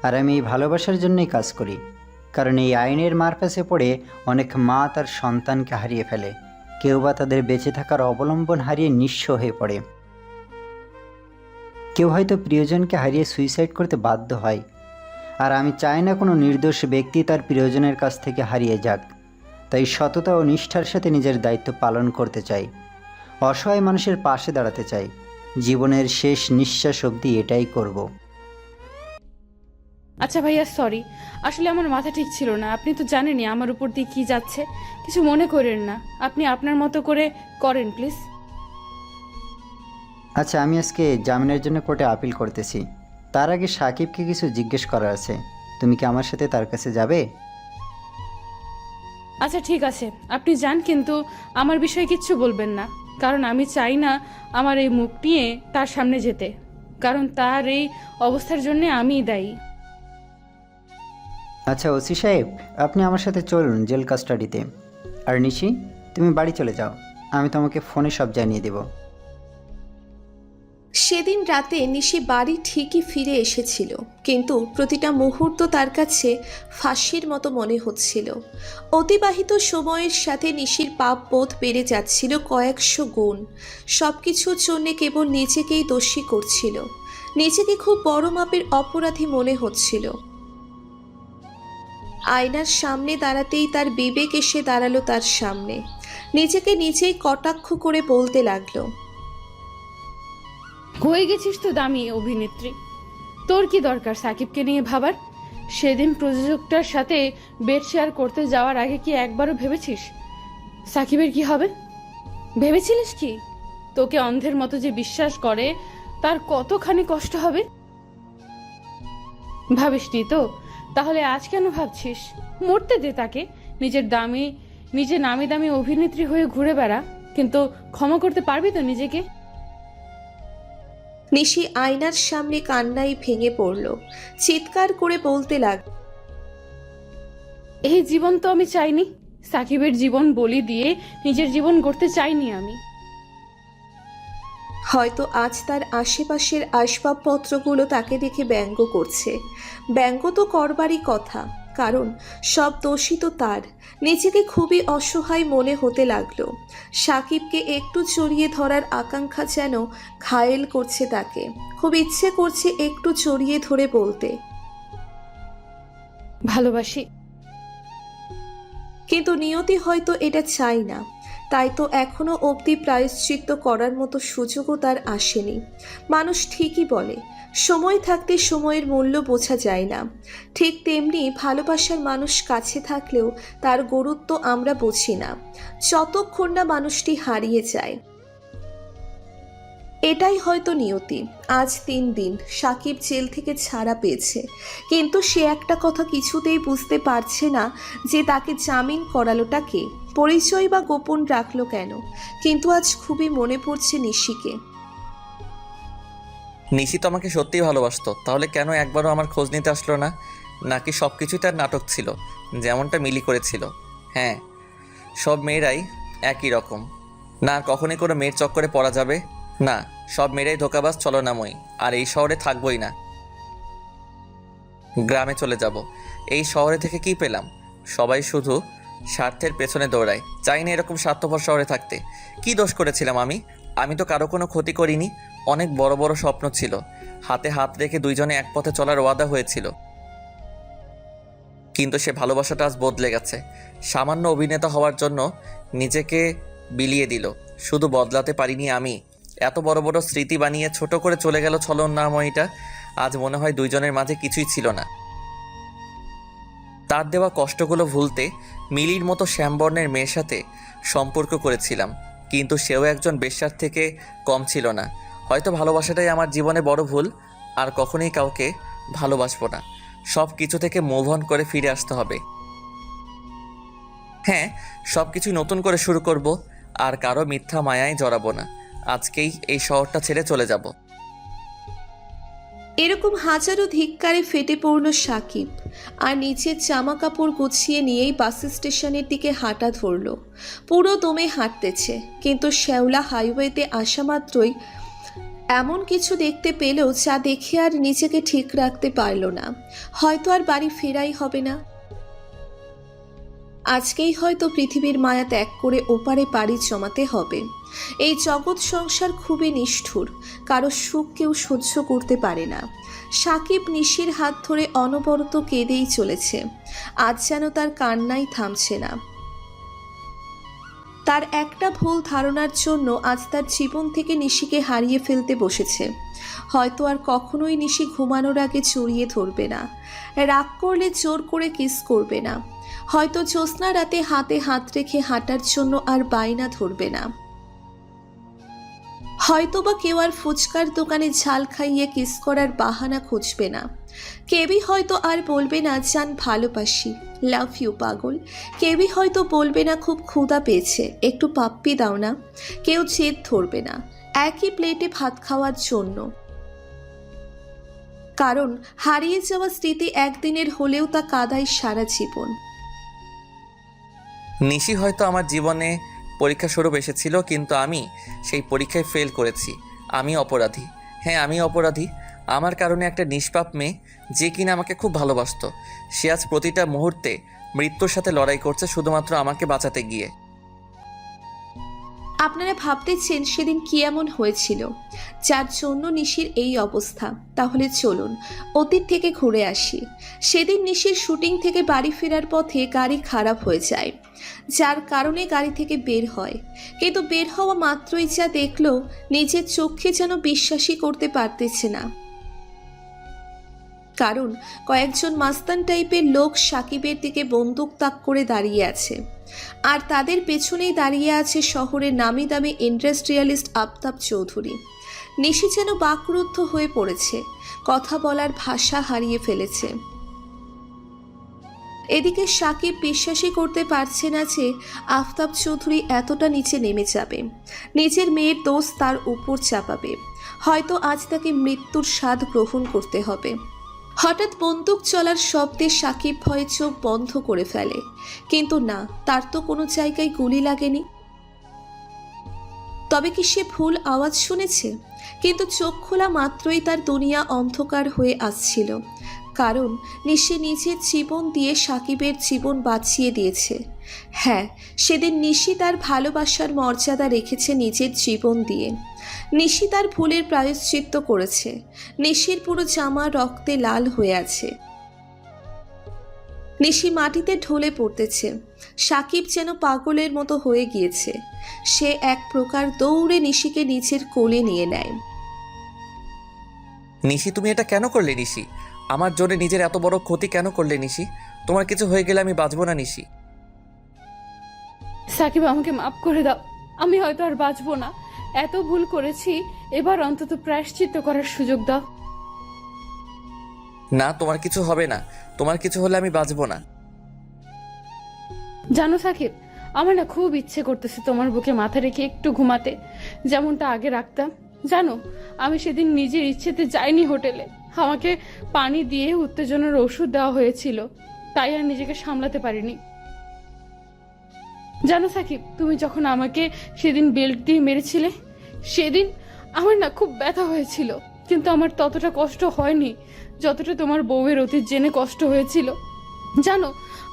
Speaker 9: আর আমি এই ভালোবাসার জন্যই কাজ করি, কারণ এই আইনের মারপ্যাচে পড়ে অনেক মা তার সন্তানকে হারিয়ে ফেলে, কেউ বা তাদের বেঁচে থাকার অবলম্বন হারিয়ে নিঃস্ব হয়ে পড়ে, কেউ হয়তো প্রিয়জনকে হারিয়ে সুইসাইড করতে বাধ্য হয়। আর আমি চাই না কোনো নির্দোষ ব্যক্তি তার প্রিয়জনের কাছ থেকে হারিয়ে যাক। তাই সততা ও নিষ্ঠার সাথে নিজের দায়িত্ব পালন করতে চাই, অসহায় মানুষের পাশে দাঁড়াতে চাই। জীবনের শেষ নিঃশ্বাস অবধি এটাই করব।
Speaker 8: আচ্ছা ভাইয়া, সরি, আসলে আমার মাথা ঠিক ছিল না। আপনি তো জানেনই আমার উপর দিয়ে কি যাচ্ছে, কিছু মনে করেন না। আপনি আপনার মতো করে করেন প্লিজ।
Speaker 9: আচ্ছা, আমি আজকে জামিনের জন্য কোর্টে আপিল করতেছি। তার আগে সাকিবকে কিছু জিজ্ঞেস করার আছে। তুমি কি আমার সাথে তার কাছে যাবে?
Speaker 8: আচ্ছা ঠিক আছে, আপনি যান, কিন্তু আমার বিষয়ে কিচ্ছু বলবেন না, কারণ আমি চাই না আমার এই মুখ নিয়ে তার সামনে যেতে, কারণ তার এই অবস্থার জন্য আমিই দায়ী।
Speaker 9: আচ্ছা ওসি সাহেব, আপনি আমার সাথে চলুন জেল কাস্টাডিতে। আর নিশি, তুমি বাড়ি চলে যাও, আমি তোমাকে ফোনে সব জানিয়ে দেব।
Speaker 3: সেদিন রাতে নিশি বাড়ি ঠিকই ফিরে এসেছিল, কিন্তু প্রতিটা মুহূর্ত তার কাছে ফাঁসির মতো মনে হচ্ছিল। অতিবাহিত সময়ের সাথে নিশির পাপ বোধ বেড়ে যাচ্ছিল কয়েকশো গুণ। সব কিছুর জন্যে কেবল নিজেকেই দোষী করছিল, নিজেকে খুব বড় মাপের অপরাধী মনে হচ্ছিল। আয়নার সামনে দাঁড়াতেই তার বিবেক এসে দাঁড়ালো তার সামনে। নিজেকে নিজেই কটাক্ষ করে বলতে লাগলো,
Speaker 8: হয়ে গেছিস তো দামি অভিনেত্রী, তোর কি দরকার সাকিবকে নিয়ে ভাবার? সেদিন প্রযোজকটার সাথে বেড শেয়ার করতে যাওয়ার আগে কি একবারও ভেবেছিস সাকিবের কি হবে? ভেবেছিলিস কি তোকে অন্ধের মতো যে বিশ্বাস করে তার কতখানি কষ্ট হবে? ভাবিসনি তো? তাহলে আজ কেন ভাবছিস? মরতে দে তাকে। নিজে নামি দামি অভিনেত্রী হয়ে ঘুরে বেড়া, কিন্তু ক্ষমা করতে পারবি তো নিজেকে?
Speaker 3: নিশি আয়নার সামনে কান্নায় ভেঙে পড়ল, চিৎকার করে বলতে লাগল,
Speaker 8: এই জীবন তো আমি চাইনি। সাকিবের জীবন বলি দিয়ে নিজের জীবন গড়তে চাইনি আমি।
Speaker 3: হয়তো আজ তার আশেপাশের আসবাবপত্রগুলো তাকে দেখে ব্যঙ্গ করছে। ব্যঙ্গ তো করবারই কথা, কারণ সব দোষী তো তার। নিজেকে খুবই অসহায় মনে হতে লাগলো। সাকিবকে একটু জড়িয়ে ধরার আকাঙ্ক্ষা যেন ঘায়েল করছে তাকে। খুব ইচ্ছে করছে একটু জড়িয়ে ধরে বলতে,
Speaker 8: ভালোবাসি।
Speaker 3: কিন্তু নিয়তি হয়তো এটা চাই না, তাই তো এখনো অবধি প্রায়শ্চিত্ত করার মতো সুযোগও তার আসেনি। মানুষ ঠিকই বলে, সময় থাকতে সময়ের মূল্য বোঝা যায় না। ঠিক তেমনি ভালোবাসার মানুষ কাছে থাকলেও তার গুরুত্ব আমরা বুঝি না, যতক্ষণ না মানুষটি হারিয়ে যায়। এটাই হয়তো নিয়তি। আজ 3 দিন সাকিব জেল থেকে ছাড়া পেয়েছে, কিন্তু সে একটা কথা কিছুতেই বুঝতে পারছে না যে তাকে জামিন করালোটা কে, পরিচয় বা গোপন রাখলো কেন। কিন্তু আজ খুবই মনে পড়ছে নিশিকে।
Speaker 2: নিশি তো আমাকে সত্যিই ভালোবাসতো, তাহলে কেন একবারও আমার খোঁজ নিতে আসলো না? নাকি সব কিছুই তার নাটক ছিল, যেমনটা মিলি করেছিল? হ্যাঁ, সব মেয়েরাই একই রকম না। কখনই কোনো মেয়ের চক্করে পড়া যাবে না। সব মেয়েরাই ধোঁকাবাজ, ছলনাময়ী। আর এই শহরে থাকবই না, গ্রামে চলে যাব। এই শহরে থেকে কি পেলাম? সবাই শুধু স্বার্থের পেছনে দৌড়ায়। চাই না এরকম স্বার্থপর শহরে থাকতে। কি দোষ করেছিলাম আমি? আমি তো কারো কোনো ক্ষতি করিনি। অনেক বড় বড় স্বপ্ন ছিল, হাতে হাত রেখে দুইজনে এক পথে চলার ওয়াদা হয়েছিল। কিন্তু সে ভালোবাসাটা আজ বদলে গেছে। সামান্য অভিনেতা হওয়ার জন্য নিজেকে বিলিয়ে দিল। শুধু বদলাতে পারিনি আমি, এত বড় বড় স্মৃতি বানিয়ে ছোট করে চলে গেল ছলনাময়ীটা। আজ মনে হয় দুইজনের মাঝে কিছুই ছিল না। তার দেওয়া কষ্টগুলো ভুলতে মিলির মতো শ্যামবর্ণের মেয়ের সাথে সম্পর্ক করেছিলাম, কিন্তু সেও একজন বেশ্যার থেকে কম ছিল না। হয়তো ভালোবাসাটাই আমার জীবনে বড় ভুল। আর কখনোই কাউকে ভালোবাসবো না। সব কিছু থেকে মুভ অন করে ফিরে আসতে হবে। হ্যাঁ, সব কিছু নতুন করে শুরু করব, আর কারো মিথ্যা মায়ায় জড়াবো না। আজকেই এই শহরটা ছেড়ে চলে যাব।
Speaker 3: এরকম হাজারো ধিক্কারে ফেটে পড়ল সাকিব, আর নিচের জামা কাপড় গুছিয়ে নিয়েই বাস স্টেশনের দিকে হাঁটা ধরল। পুরো দমে হাঁটতেছে, কিন্তু শ্যাওলা হাইওয়েতে আসা মাত্রই এমন কিছু দেখতে পেল যা দেখে আর নিজেকে ঠিক রাখতে পারল না। হয়তো আর বাড়ি ফেরাই হবে না। আজকেই হয়তো পৃথিবীর মায়া ত্যাগ করে ওপারে পাড়ি জমাতে হবে। এই জগৎ সংসার খুবই নিষ্ঠুর, কারো সুখ কেউ সহ্য করতে পারে না। সাকিব নিশির হাত ধরে অনবরত কেঁদেই চলেছে। আজ যেন তার কান্নাই থামছে না। তার একটা ভুল ধারণার জন্য আজ তার জীবন থেকে নিশিকে হারিয়ে ফেলতে বসেছে। হয়তো আর কখনোই নিশি ঘুমানোর আগে জড়িয়ে ধরবে না, রাগ করলে জোর করে কিস করবে না, হয়তো জ্যোৎস্না রাতে হাতে হাত রেখে হাঁটার জন্য আর বায়না ধরবে না, হয়তোবা কেউ আর ফুচকার দোকানে ঝাল খাইয়ে কিস করার বাহানা খুঁজবে না। কেবি হয়তো আর বলবে না জান ভালোবাসি, লাভ ইউ পাগল। কেবি হয়তো বলবে না খুব ক্ষুধা পেয়েছে, একটু পাপ্পি দাও না। কেউ জেদ ধরবে না একই প্লেটে ভাত খাওয়ার জন্য, কারণ হারিয়ে যাওয়া স্মৃতি একদিনের হলেও তা কাদায় সারা জীবন।
Speaker 2: নিশি হয়তো আমার জীবনে পরীক্ষা স্বরূপ এসেছিল, কিন্তু আমি সেই পরীক্ষায় ফেল করেছি। আমি অপরাধী। হ্যাঁ, আমি অপরাধী। আমার কারণে একটা নিষ্পাপ মেয়ে, যে কিনা আমাকে খুব ভালোবাসতো, সে আজ প্রতিটা মুহূর্তে মৃত্যুর সাথে লড়াই করছে শুধুমাত্র আমাকে বাঁচাতে গিয়ে।
Speaker 3: আপনারা ভাবতেছেন সেদিন কি এমন হয়েছিল যার জন্য নিশির এই অবস্থা? তাহলে চলুন অতীত থেকে ঘুরে আসি। সেদিন নিশির শুটিং থেকে বাড়ি ফেরার পথে গাড়ি খারাপ হয়ে যায়, যার কারণে গাড়ি থেকে বের হয়। কিন্তু বের হওয়া মাত্রই যা দেখলো, নিজের চোখে যেন বিশ্বাসই করতে পারতেছে না। কারণ কয়েকজন মাস্তান টাইপের লোক সাকিবের দিকে বন্দুক তাক করে দাঁড়িয়ে আছে, আর তাদের পেছনেই দাঁড়িয়ে আছে শহরের নামি দামি ইন্ডাস্ট্রিয়ালিস্ট আফতাব চৌধুরী। নিশি যেন বাকরুদ্ধ হয়ে পড়েছে, কথা বলার ভাষা হারিয়ে ফেলেছে। এদিকে সাকিব বিশ্বাসই করতে পারছে না যে আফতাব চৌধুরী এতটা নিচে নেমে যাবে, নিজের মেয়ের দোষ তার উপর চাপাবে। হয়তো আজ তাকে মৃত্যুর স্বাদ গ্রহণ করতে হবে। হঠাৎ বন্দুক চলার শব্দে সাকিব ভয়ে চোখ বন্ধ করে ফেলে, কিন্তু না, তার তো কোনো জায়গায় গুলি লাগেনি। তবে কি সে ভুল আওয়াজ শুনেছে? কিন্তু চোখ খোলা মাত্রই তার দুনিয়া অন্ধকার হয়ে আসছিল, কারণ নিশি নিজের জীবন দিয়ে সাকিবের জীবন বাঁচিয়ে দিয়েছে। হ্যাঁ, সেদিন নিশি তার ভালোবাসার মর্যাদা রেখেছে নিজের জীবন দিয়ে। নিশি তার ভুলের প্রায়শ্চিত্ত করেছে। নিশির পুরো জামা রক্তে লাল হয়ে আছে। নিশি মাটিতে ঢলে পড়তেছে। সাকিব যেন পাগলের মতো হয়ে গিয়েছে। সে এক প্রকার দৌড়ে নিশিকে নিজের কোলে নিয়ে নেয়।
Speaker 2: নিশি, তুমি এটা কেন করলে নিশি? আমার জন্য নিজের এত বড় ক্ষতি কেন করলে নিশি? তোমার কিছু হয়ে গেলে আমি বাঁচবো না নিশি।
Speaker 8: সাকিব, আমাকে মাফ করে দাও। আমি হয়তো আর বাঁচবো না। এত ভুল করেছি, এবার অন্তত প্রায়শ্চিত্ত করার সুযোগ দাও।
Speaker 2: না, তোমার কিছু হবে না। তোমার কিছু হলে আমি বাঁচবো না।
Speaker 8: জানো সাকিব, আমার না খুব ইচ্ছে করতেছে তোমার বুকে মাথা রেখে একটু ঘুমাতে, যেমনটা আগে রাখতাম। জানো, আমি সেদিন নিজের ইচ্ছেতে যাইনি হোটেলে। আমাকে পানি দিয়ে উত্তেজনার ওষুধ দেওয়া হয়েছিল, তাই আর নিজেকে সামলাতে পারিনি। জানো সাকিব, তুমি যখন আমাকে সেদিন বেল্ট দিয়ে মেরেছিলে, সেদিন আমার না খুব ব্যথা হয়েছিল, কিন্তু আমার ততটা কষ্ট হয়নি যতটা তোমার বউয়ের অতীত জেনে কষ্ট হয়েছিল। জানো,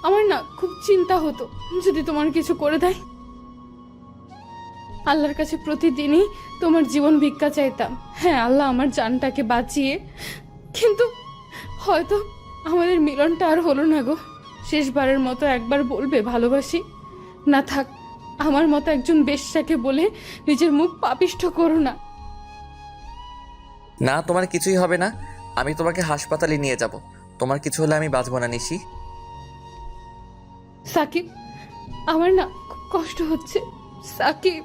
Speaker 8: আমার না খুব চিন্তা হতো যদি তোমার কিছু করে দেয়। আল্লাহর কাছে প্রতিদিনই তোমার জীবন ভিক্ষা চাইতাম। হ্যাঁ, আল্লাহ আমার জানটাকে বাঁচিয়ে, কিন্তু হয়তো আমাদের মিলনটা আর হলো না গো। শেষবারের মতো একবার বলবে ভালোবাসি? না থাক, আমার মতো একজন বেশ্যাকে বলে নিজের মুখ পাপিষ্ঠ করো না।
Speaker 2: না, তোমার কিছুই হবে না। আমি তোমাকে হাসপাতালে নিয়ে যাব। তোমার কিছু হলে আমি বাঁচব না নিশি।
Speaker 8: সাকিব, আমার না খুব কষ্ট হচ্ছে। সাকিব।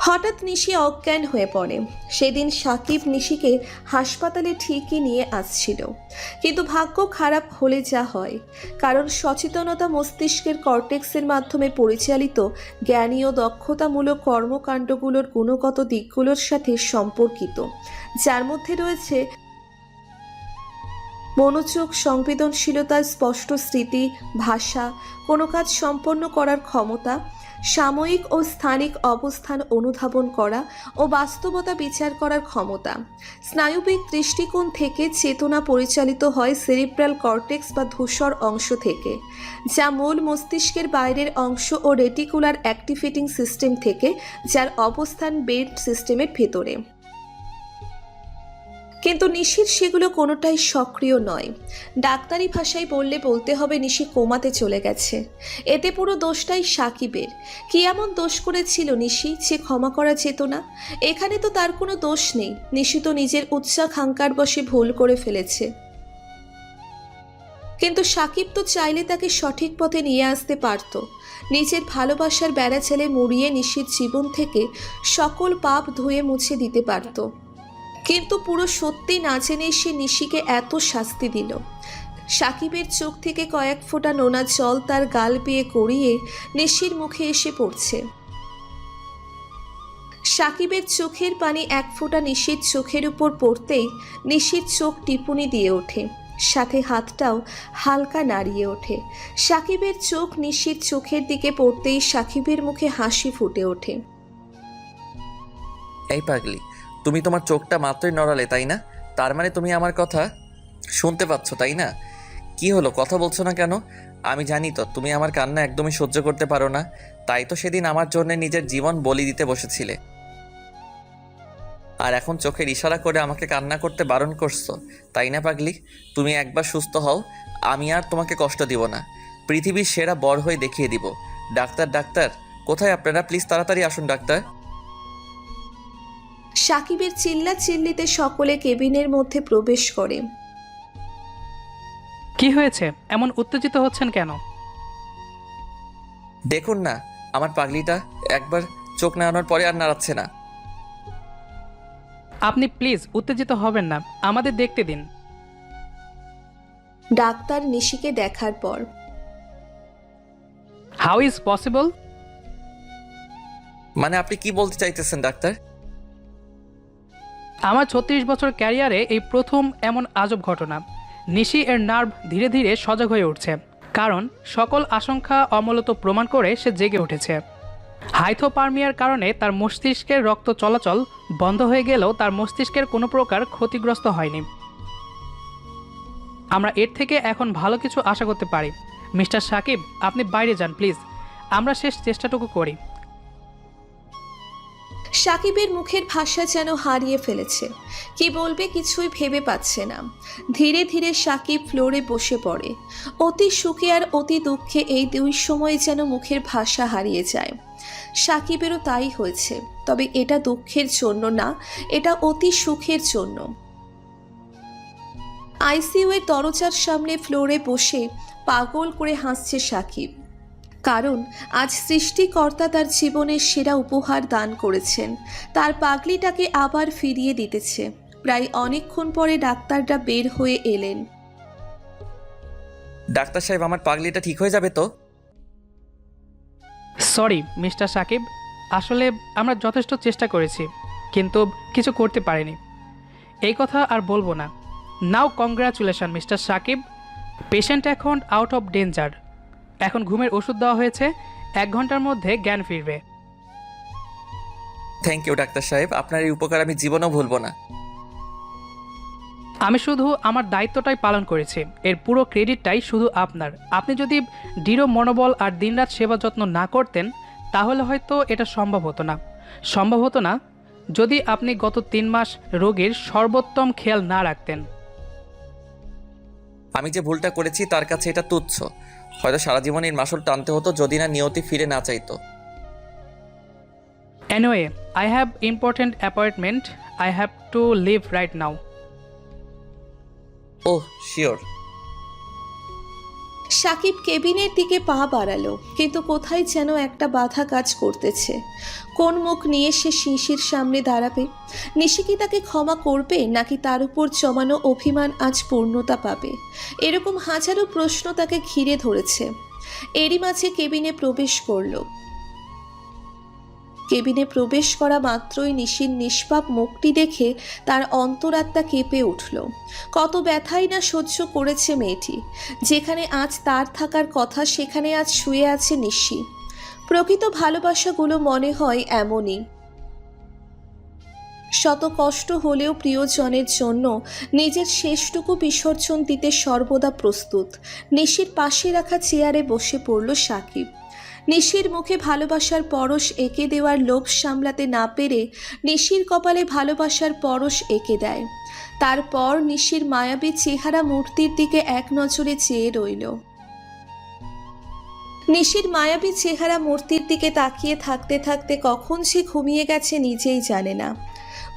Speaker 3: হঠাৎ নিশি অজ্ঞান হয়ে পড়ে। সেদিন সাকিব নিশিকে হাসপাতালে ঠিকই নিয়ে আসছিল, কিন্তু ভাগ্য খারাপ হলে যা হয়। কারণ সচেতনতা মস্তিষ্কের কর্টেক্সের মাধ্যমে পরিচালিত জ্ঞানী ও দক্ষতামূলক কর্মকাণ্ডগুলোর গুণগত দিকগুলোর সাথে সম্পর্কিত, যার মধ্যে রয়েছে মনোযোগ, সংবেদনশীলতা, স্পষ্ট স্মৃতি, ভাষা, কোনো কাজ সম্পন্ন করার ক্ষমতা, সাময়িক ও স্থানিক অবস্থান অনুধাবন করা ও বাস্তবতা বিচার করার ক্ষমতা। স্নায়ুবিক দৃষ্টিকোণ থেকে চেতনা পরিচালিত হয় সেরিব্রাল কর্টেক্স বা ধূসর অংশ থেকে, যা মূল মস্তিষ্কের বাইরের অংশ, ও রেটিকুলার অ্যাক্টিভেটিং সিস্টেম থেকে, যার অবস্থান ব্রেন সিস্টেমের ভেতরে। কিন্তু নিশির সেগুলো কোনোটাই সক্রিয় নয়। ডাক্তারি ভাষায় বলতে হবে নিশি কোমাতে চলে গেছে। এতে পুরো দোষটাই সাকিবের। কি এমন দোষ করেছিল নিশি যে ক্ষমা করা যেত না? এখানে তো তার কোনো দোষ নেই। নিশি তো নিজের উচ্চাকাঙ্ক্ষার বশে ভুল করে ফেলেছে। কিন্তু সাকিব তো চাইলে তাকে সঠিক পথে নিয়ে আসতে পারত। নিজের ভালোবাসার বেড়া ছেলে মুড়িয়ে নিশির জীবন থেকে সকল পাপ ধুয়ে মুছে দিতে পারত। কিন্তু পুরো সত্যি না জেনে সে নিশিকে এত শাস্তি দিল। সাকিবের চোখ থেকে কয়েক ফোঁটা নোনা জল তার গাল বেয়ে গড়িয়ে নিশির মুখে এসে পড়ছে। সাকিবের চোখের পানি এক ফোঁটা নিশির চোখের উপর পড়তেই নিশির চোখ টিপুনি দিয়ে ওঠে, সাথে হাতটাও হালকা নাড়িয়ে ওঠে। সাকিবের চোখ নিশির চোখের দিকে পড়তেই সাকিবের মুখে হাসি ফুটে ওঠে।
Speaker 2: এই পাগলি, তুমি তোমার চোখটা মাত্রই নড়ালে, তাই না? তার মানে তুমি আমার কথা শুনতে পাচ্ছ, তাই না? কি হলো, কথা বলছো না কেন? আমি জানি তো তুমি আমার কান্না একদমই সহ্য করতে পারো না। তাই তো সেদিন আমার জন্য নিজের জীবন বলি দিতে বসেছিলে, আর এখন চোখের ইশারা করে আমাকে কান্না করতে বারণ করছো, তাই না পাগলি? তুমি একবার সুস্থ হও, আমি আর তোমাকে কষ্ট দিব না। পৃথিবীর সেরা বর হয়ে দেখিয়ে দিব। ডাক্তার, ডাক্তার কোথায় আপনারা? প্লিজ তাড়াতাড়ি আসুন ডাক্তার।
Speaker 3: সাকিবের চিল্লা চিল্লিতে সকলে কেবিনের মধ্যে প্রবেশ করে।
Speaker 7: কি হয়েছে? এমন উত্তেজিত হচ্ছেন কেন?
Speaker 2: দেখুন না, আমার পাগলিটা একবার চোখ নাড়ানোর পরে আর নাড়াচ্ছে না।
Speaker 7: আপনি প্লিজ উত্তেজিত হবেন না, আমাদের দেখতে দিন।
Speaker 3: ডাক্তার নিশিকে দেখার পর,
Speaker 7: হাউ ইজ পসিবল?
Speaker 2: মানে আপনি কি বলতে চাইতেছেন ডাক্তার?
Speaker 7: আমার 36 বছর ক্যারিয়ারে এই প্রথম এমন আজব ঘটনা। নিশি এর নার্ভ ধীরে ধীরে সজাগ হয়ে উঠছে, কারণ সকল আশঙ্কা অমূলত প্রমাণ করে সে জেগে উঠেছে। হাইথোপারমিয়ার কারণে তার মস্তিষ্কের রক্ত চলাচল বন্ধ হয়ে গেলেও তার মস্তিষ্কের কোনো প্রকার ক্ষতিগ্রস্ত হয়নি। আমরা এর থেকে এখন ভালো কিছু আশা করতে পারি। মিস্টার সাকিব, আপনি বাইরে যান প্লিজ, আমরা শেষ চেষ্টাটুকু করি।
Speaker 3: সাকিবের মুখের ভাষা যেন হারিয়ে ফেলেছে। কি বলবে কিছুই ভেবে পাচ্ছে না। ধীরে ধীরে সাকিব ফ্লোরে বসে পড়ে। অতি সুখে আর অতি দুঃখে এই দুই সময়ে যেন মুখের ভাষা হারিয়ে যায়। সাকিবেরও তাই হয়েছে, তবে এটা দুঃখের জন্য না, এটা অতি সুখের জন্য। আইসিইউ এর দরজার সামনে ফ্লোরে বসে পাগল করে হাসছে সাকিব, কারণ আজ সৃষ্টিকর্তা তার জীবনের সেরা উপহার দান করেছেন। তার পাগলিটাকে আবার ফিরিয়ে দিতেছে। প্রায় অনেকক্ষণ পরে ডাক্তাররা বের হয়ে এলেন।
Speaker 2: ডাক্তার সাহেব, আমার পাগলিটা ঠিক হয়ে যাবে তো?
Speaker 7: সরি মিস্টার সাকিব, আসলে আমরা যথেষ্ট চেষ্টা করেছি, কিন্তু কিছু করতে পারিনি। এই কথা আর বলবো না। নাও কংগ্রাচুলেশন মিস্টার সাকিব, পেশেন্ট এখন আউট অফ ডেঞ্জার। এখন ঘুমের ওষুধ দেওয়া হয়েছে, 1 ঘন্টার মধ্যে জ্ঞান ফিরবে।
Speaker 2: থ্যাংক ইউ ডাক্তার সাহেব, আপনার এই উপকার আমি জীবনেও ভুলব না।
Speaker 7: আমি শুধু আমার দায়িত্বটাই পালন করেছি, এর পুরো ক্রেডিটটাই শুধু আপনার। আপনি যদি দৃঢ় মনোবল আর দিনরাত সেবা যত্ন না করতেন, তাহলে হয়তো এটা সম্ভব হতো না যদি আপনি গত 3 মাস রোগীর সর্বোত্তম খেয়াল না রাখতেন।
Speaker 2: আমি যে ভুলটা করেছি তার কাছে এটা তুচ্ছ। হয়তো সারা জীবন এর মাসুল টানতে হতো যদি না নিয়তি ফিরে না চাইতো।
Speaker 7: Anyway, I have important appointment. I have to leave right now.
Speaker 2: Oh sure.
Speaker 3: Shakib কেবিনের দিকে পা বাড়ালো, কিন্তু কোথায় যেন একটা বাধা কাজ করতেছে। কোন মুখ নিয়ে সে শিশির সামনে দাঁড়াবে? নিশি কি তাকে ক্ষমা করবে, নাকি তার উপর জমানো অভিমান আজ পূর্ণতা পাবে? এরকম হাজারো প্রশ্ন তাকে ঘিরে ধরেছে। এরই মাঝে কেবিনে প্রবেশ করলো। কেবিনে প্রবেশ করা মাত্রই নিশির নিষ্পাপ মুখটি দেখে তার অন্তরাত্মা কেঁপে উঠল। কত ব্যথাই না সহ্য করেছে মেয়েটি। যেখানে আজ তার থাকার কথা সেখানে আজ শুয়ে আছে নিশি। প্রকৃত ভালোবাসাগুলো মনে হয় এমনই, শত কষ্ট হলেও প্রিয়জনের জন্য নিজের শেষটুকু বিসর্জন দিতে সর্বদা প্রস্তুত। নিশির পাশে রাখা চেয়ারে বসে পড়ল সাকিব। নিশির মুখে ভালোবাসার পরশ এঁকে দেওয়ার লোভ সামলাতে না পেরে নিশির কপালে ভালোবাসার পরশ এঁকে দেয়। তারপর নিশির মায়াবী চেহারা মূর্তির দিকে এক নজরে চেয়ে রইল। নিশির মায়াবী চেহারা মূর্তির দিকে তাকিয়ে থাকতে থাকতে কখন সে ঘুমিয়ে গেছে নিজেই জানে না।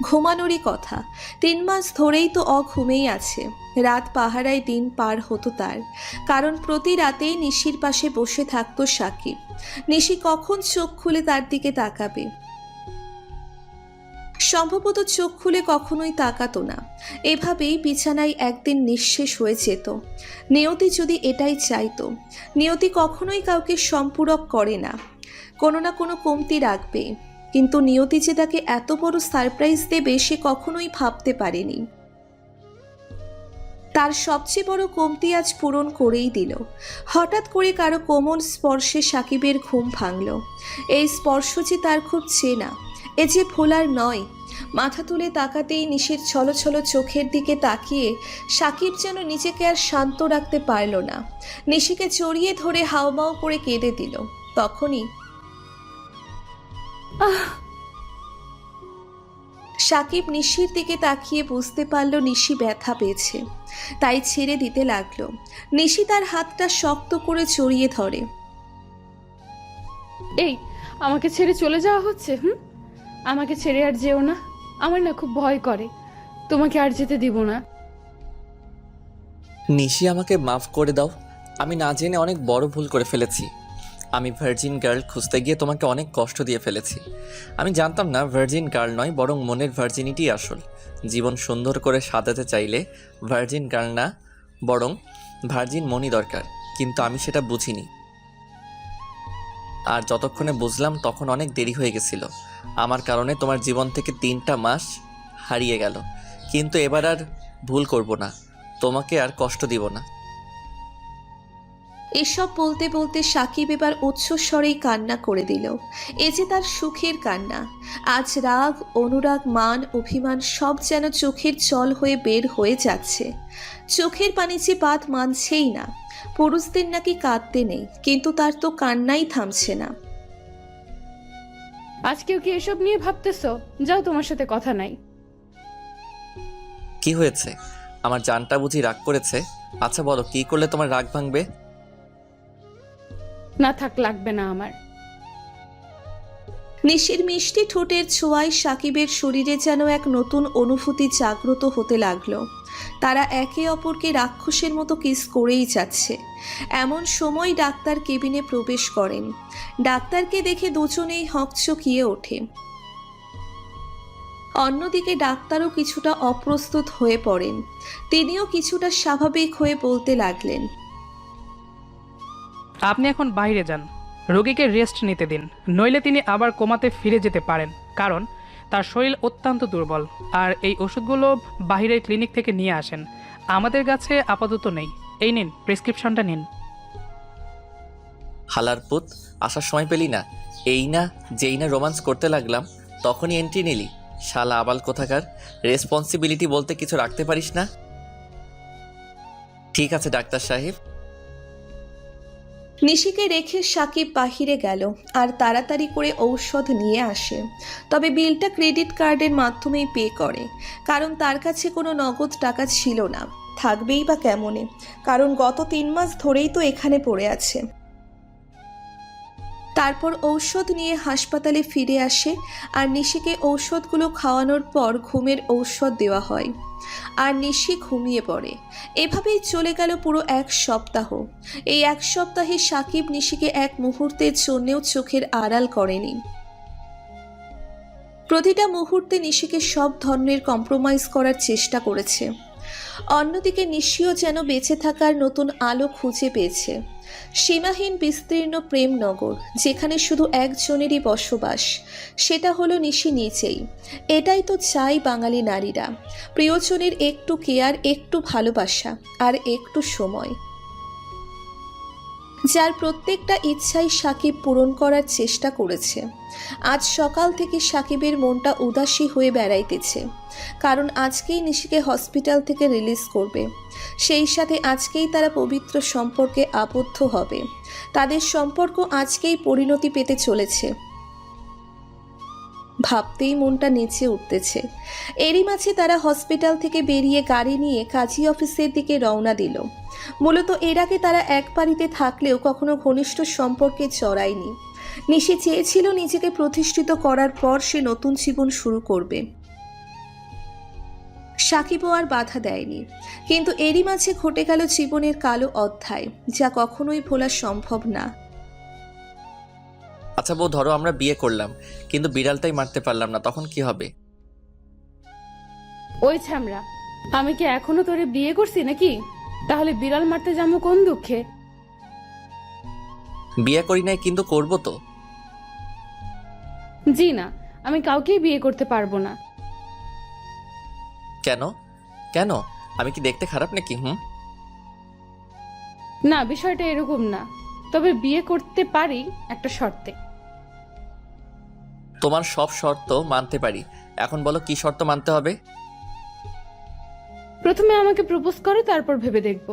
Speaker 3: ঘুমানোরই কথা, 3 মাস ধরেই তো অঘুমেই আছে। রাত পাহারায় দিন পার হতো তার, কারণ প্রতি রাতেই নিশির পাশে বসে থাকতো সাকিব। নিশি কখন চোখ খুলে তার দিকে তাকাবে? সম্ভবত চোখ খুলে কখনোই তাকাতো না। এভাবেই বিছানায় একদিন নিঃশেষ হয়ে যেত। নিয়তি যদি এটাই চাইতো। নিয়তি কখনোই কাউকে সম্পূরক করে না, কোনো না কোনো কমতি রাখবে। কিন্তু নিয়তি যে তাকে এত বড় সারপ্রাইজ দেবে সে কখনোই ভাবতে পারেনি। তার সবচেয়ে বড় কমতি আজ পূরণ করেই দিল। হঠাৎ করে কারো কোমল স্পর্শে সাকিবের ঘুম ভাঙল। এই স্পর্শ যে তার খুব চেনা, এ যে ভোলার নয়। মাথা তুলে তাকাতেই নিশির ছলছল চোখের দিকে তাকিয়ে সাকিব যেন নিজেকে আর শান্ত রাখতে পারল না। নিশিকে জড়িয়ে ধরে হাউমাউ করে কেঁদে দিল। তখনই সাকিব নিশির দিকে তাকিয়ে বুঝতে পারল নিশি ব্যথা পেয়েছে, তাই ছেড়ে দিতে লাগলো। নিশি তার হাতটা শক্ত করে জড়িয়ে ধরে।
Speaker 8: এই, আমাকে ছেড়ে চলে যাওয়া হচ্ছে? আমাকে ছেড়ে আর যেও না, আমার না খুব ভয় করে। তোমাকে আর যেতে দিব না।
Speaker 2: নিশি আমাকে মাফ করে দাও। আমি না জেনে অনেক বড় ভুল করে ফেলেছি। আমি ভার্জিন গার্ল খুঁজতে গিয়ে তোমাকে অনেক কষ্ট দিয়ে ফেলেছি। আমি জানতাম না ভার্জিন গার্ল নয়, বরং মনের ভার্জিনিটি আসল। জীবন সুন্দর করে সাজাতে চাইলে ভার্জিন গার্ল না, বরং ভার্জিন মনই দরকার। কিন্তু আমি সেটা বুঝিনি, আর যতক্ষণে বুঝলাম তখন অনেক দেরি হয়ে গেছিল। আমার কারণে তোমার জীবন থেকে 3টা মাস হারিয়ে গেল। কিন্তু এবার আর ভুল করব না, তোমাকে আর কষ্ট দিব না।
Speaker 3: এসব বলতে বলতে সাকিব এবার উচ্চস্বরেই কান্না করে দিল। এ যে তার সুখের কান্না। আজ রাগ, অনুরাগ, মান, অভিমান সব যেন চোখের জল হয়ে বের হয়ে যাচ্ছে। চোখের পানি যে বাদ মানছেই না। পুরুষদের নাকি কাঁদতে নেই, কিন্তু তার তো কান্নাই থামছে না।
Speaker 8: আজকেও কি এসব নিয়ে ভাবতেছো? যাও, তোমার সাথে কথা নাই।
Speaker 2: কি হয়েছে? আমার জানটা বুঝি রাগ করেছে? আচ্ছা বলো, কি করলে তোমার রাগ ভাঙবে?
Speaker 8: না থাক, লাগবে না আমার।
Speaker 3: নিশির মিষ্টি ঠোঁটের ছোঁয়ায় সাকিবের শরীরে যেন এক নতুন অনুভূতি জাগ্রত হতে লাগলো। তারা একে অপরকে রাক্ষসের মতো কিস করেই যাচ্ছে। এমন সময় ডাক্তার কেবিনে প্রবেশ করেন। ডাক্তারকে দেখে দুজনেই হকচকিয়ে ওঠে। অন্যদিকে ডাক্তারও কিছুটা অপ্রস্তুত হয়ে পড়েন। তিনিও কিছুটা স্বাভাবিক হয়ে বলতে লাগলেন,
Speaker 7: আপনি এখন বাইরে যান, রোগীকে রেস্ট নিতে দিন, নইলে তিনি আবার কোমাতে ফিরে যেতে পারেন। কারণ তার শরীর অত্যন্ত দুর্বল। আর এই ওষুধগুলো বাইরের ক্লিনিক থেকে নিয়ে আসেন, আমাদের কাছে আপাতত নেই। এই নিন, প্রেসক্রিপশনটা নিন।
Speaker 2: হালার পুত, আসার সময় পেলি না? এই না যেই না রোমান্স করতে লাগলাম তখনই এন্ট্রি নিলি। শালা আবাল কোথাকার, রেসপন্সিবিলিটি বলতে কিছু রাখতে পারিস না? ঠিক আছে ডাক্তার সাহেব,
Speaker 3: নিশিকে রেখে সাকিব বাহিরে গেল আর তাড়াতাড়ি করে ঔষধ নিয়ে আসে। তবে বিলটা ক্রেডিট কার্ডের মাধ্যমেই পে করে, কারণ তার কাছে কোনো নগদ টাকা ছিল না। থাকবেই বা কেমনে, কারণ গত 3 মাস ধরেই তো এখানে পড়ে আছে। তারপর ঔষধ নিয়ে হাসপাতালে ফিরে আসে আর নিশিকে ঔষধগুলো খাওয়ানোর পর ঘুমের ঔষধ দেওয়া হয় আর নিশি ঘুমিয়ে পড়ে। এভাবেই চলে গেল পুরো 1 সপ্তাহ। এই 1 সপ্তাহে সাকিব নিশিকে এক মুহূর্তের জন্যেও চোখের আড়াল করেনি। প্রতিটা মুহূর্তে নিশিকে সব ধরনের কম্প্রোমাইজ করার চেষ্টা করেছে। অন্যদিকে নিশিও যেন বেঁচে থাকার নতুন আলো খুঁজে পেয়েছে। সীমাহীন বিস্তীর্ণ প্রেমনগর, যেখানে শুধু একজনেরই বসবাস, সেটা হলো নিশি নিজেই। এটাই তো চাই বাঙালি নারীরা, প্রিয়জনের একটু কেয়ার, একটু ভালোবাসা আর একটু সময়। যার প্রত্যেকটা ইচ্ছাই সাকিব পূরণ করার চেষ্টা করেছে। আজ সকাল থেকে সাকিবের মনটা উদাসী হয়ে বেড়াইতেছে, কারণ আজকেই নিশিকে হসপিটাল থেকে রিলিজ করবে। সেই সাথে আজকেই তারা পবিত্র সম্পর্কে আবদ্ধ হবে। তাদের সম্পর্ক আজকেই পরিণতি পেতে চলেছে। ভাবতেই মনটা নেচে উঠতেছে। এরই মাঝে তারা হসপিটাল থেকে বেরিয়ে গাড়ি নিয়ে কাজী অফিসের দিকে রওনা দিল। মূলত এর আগে তারা এক বাড়িতে থাকলেও কখনো ঘনিষ্ঠ সম্পর্কে জড়ায়নি। নিশি চেয়েছিল নিজেকে প্রতিষ্ঠিত করার পর সে নতুন জীবন শুরু করবে। সাকিবও আর বাধা দেয়নি, কিন্তু এরই মাঝে ঘটে গেল জীবনের কালো অধ্যায়, যা কখনোই ভোলা সম্ভব না।
Speaker 2: আচ্ছা বউ, ধরো আমরা বিয়ে করলাম কিন্তু বিড়ালটাই মারতে পারলাম না, তখন কি হবে?
Speaker 8: ওই ছামড়া, আমি কি এখনো তোরে বিয়ে করছি নাকি? তাহলে বিড়াল মারতে যাবো কোন দুঃখে?
Speaker 2: বিয়ে করি নাই কিন্তু করবো তো।
Speaker 8: জি না, আমি কাউকেই বিয়ে করতে পারবো না।
Speaker 2: কেন কেন? আমি কি দেখতে খারাপ নাকি?
Speaker 8: না, বিষয়টা এরকম না, তবে বিয়ে করতে পারি একটা শর্তে।
Speaker 2: তোমার সব শর্ত মানতে পারি, এখন বলো কি শর্ত মানতে হবে?
Speaker 8: প্রথমে আমাকে প্রপোজ করো, তারপর ভেবে দেখবো।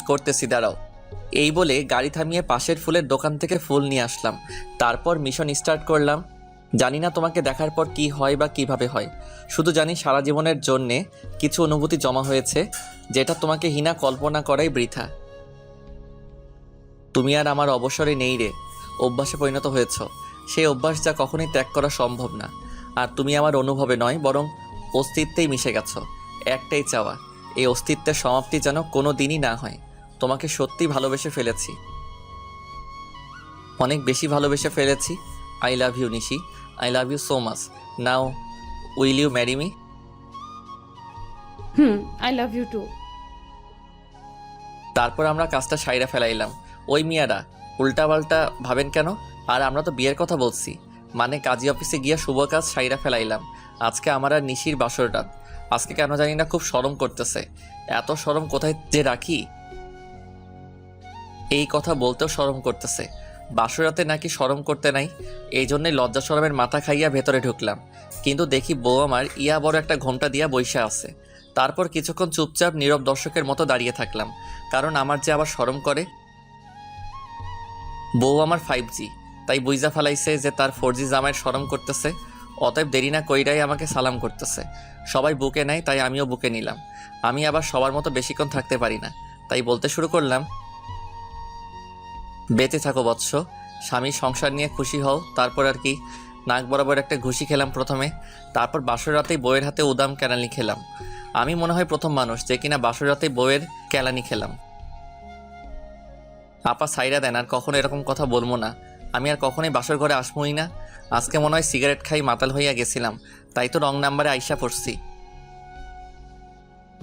Speaker 2: করতেছি, দাঁড়াও। এই বলে গাড়ি থামিয়ে পাশের ফুলের দোকান থেকে ফুল নিয়ে আসলাম। তারপর মিশন স্টার্ট করলাম। জানি না তোমাকে দেখার পর কি হয় বা কিভাবে হয়, শুধু জানি সারা জীবনের জন্যে কিছু অনুভূতি জমা হয়েছে, যেটা তোমাকে হীনা কল্পনা করাই বৃথা। তুমি আর আমার অবসরে নেই রে, অভ্যাসে পরিণত হয়েছ। সেই অভ্যাস যা কখনোই ত্যাগ করা সম্ভব না। আর তুমি আমার অনুভবে নয়, বরং অস্তিত্বেই মিশে গেছো। একটাই চাওয়া, এই অস্তিত্বের সমাপ্তি যেন কোনো দিনই না হয়। তোমাকে সত্যি ভালোবেসে ফেলেছি, অনেক বেশি ভালোবেসে ফেলেছি। I love you Nishi, I love you so much. Now will you marry me?
Speaker 8: I love you too.
Speaker 2: তারপর আমরা কাজটা সাইরা ফেলাইলাম। ওই মিয়ারা উল্টাপাল্টা ভাবেন কেন? আর আমরা তো বিয়ের কথা বলছি, মানে কাজী অফিসে গিয়ে শুভ কাজ সাইরা ফেলাইলাম। আজকে আমার আর নিশির বাসর রাত। আজকে কেন জানি না খুব শরম করতেছে। এত শরম কোথায় যে রাখি, এই কথা বলতেও শরম করতেছে। বাসরাতে নাকি শরম করতে নাই, এই জন্যই লজ্জা শরমের মাথা খাইয়া ভেতরে ঢুকলাম। কিন্তু দেখি বউ আমার ইয়া বড় একটা ঘোমটা দিয়া বইসা আছে। তারপর কিছুক্ষণ চুপচাপ নীরব দর্শকের মতো দাঁড়িয়ে থাকলাম, কারণ আমার যে আবার শরম করে। বউ আমার 5G, তাই বুইজা ফেলাইছে যে তার 4G জামাইয়ের শরম করতেছে। অতএব দেরি না কইরাই আমাকে সালাম করতেছে। সবাই বুকে নেয়, তাই আমিও বুকে নিলাম। আমি আবার সবার মতো বেশিক্ষণ থাকতে পারি না, তাই বলতে শুরু করলাম, বেঁচে থাকো বৎস, স্বামী সংসার নিয়ে খুশি হও। তারপর আর কি, নাক বরাবর একটা ঘুষি খেলাম প্রথমে, তারপর বাসর রাতেই বউয়ের হাতে উদাম কেলানি খেলাম। আমি মনে হয় প্রথম মানুষ যে কিনা বাসর রাতেই বউয়ের কেলানি খেলাম। আপা সাইরা দেন, আর কখনো এরকম কথা বলবো না। আমি আর কখনোই বাসর ঘরে আসবোই না। আজকে মনে হয় সিগারেট খাই মাতাল হইয়া গেছিলাম, তাই তো রং নাম্বারে আইসা পড়ছি।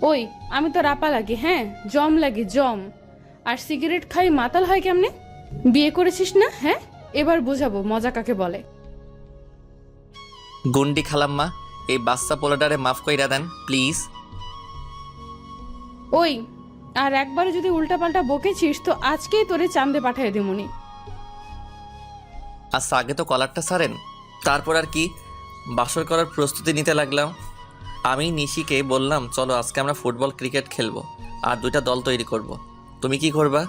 Speaker 8: ওই, আমি তো রাপা লাগি, হ্যাঁ জম লাগি জম। আর সিগারেট খাই মাতাল হয় কেমনে? বিয়ে করেছিস না? হ্যাঁ, এবার বুঝাবো মজা কাকে বলে।
Speaker 2: গুন্ডি খালাম্মা, এই বাচ্চা পোলাটারে মাফ কইরা দেন প্লিজ।
Speaker 8: ওই, আর একবার যদি উল্টাপাল্টা বকেছিস তো আজকেই তোরে চান্দে পাঠিয়ে দিমুনি।
Speaker 2: আচ্ছা আগে তো কলারটা ছাড়েন। তারপর আর কি, বাসর করার প্রস্তুতি নিতে লাগলাম। আমি নিশিকে বললাম, চলো আজকে আমরা ফুটবল ক্রিকেট খেলবো আর 2টা দল তৈরি করব। তুমি কি করবা?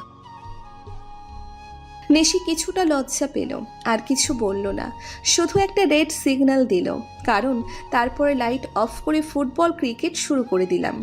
Speaker 3: নিশি কিছুটা লজ্জা পেল, আর কিছু বলল না, শুধু একটা রেড সিগন্যাল দিল, কারণ তারপরে লাইট অফ করে ফুটবল ক্রিকেট শুরু করে দিলাম।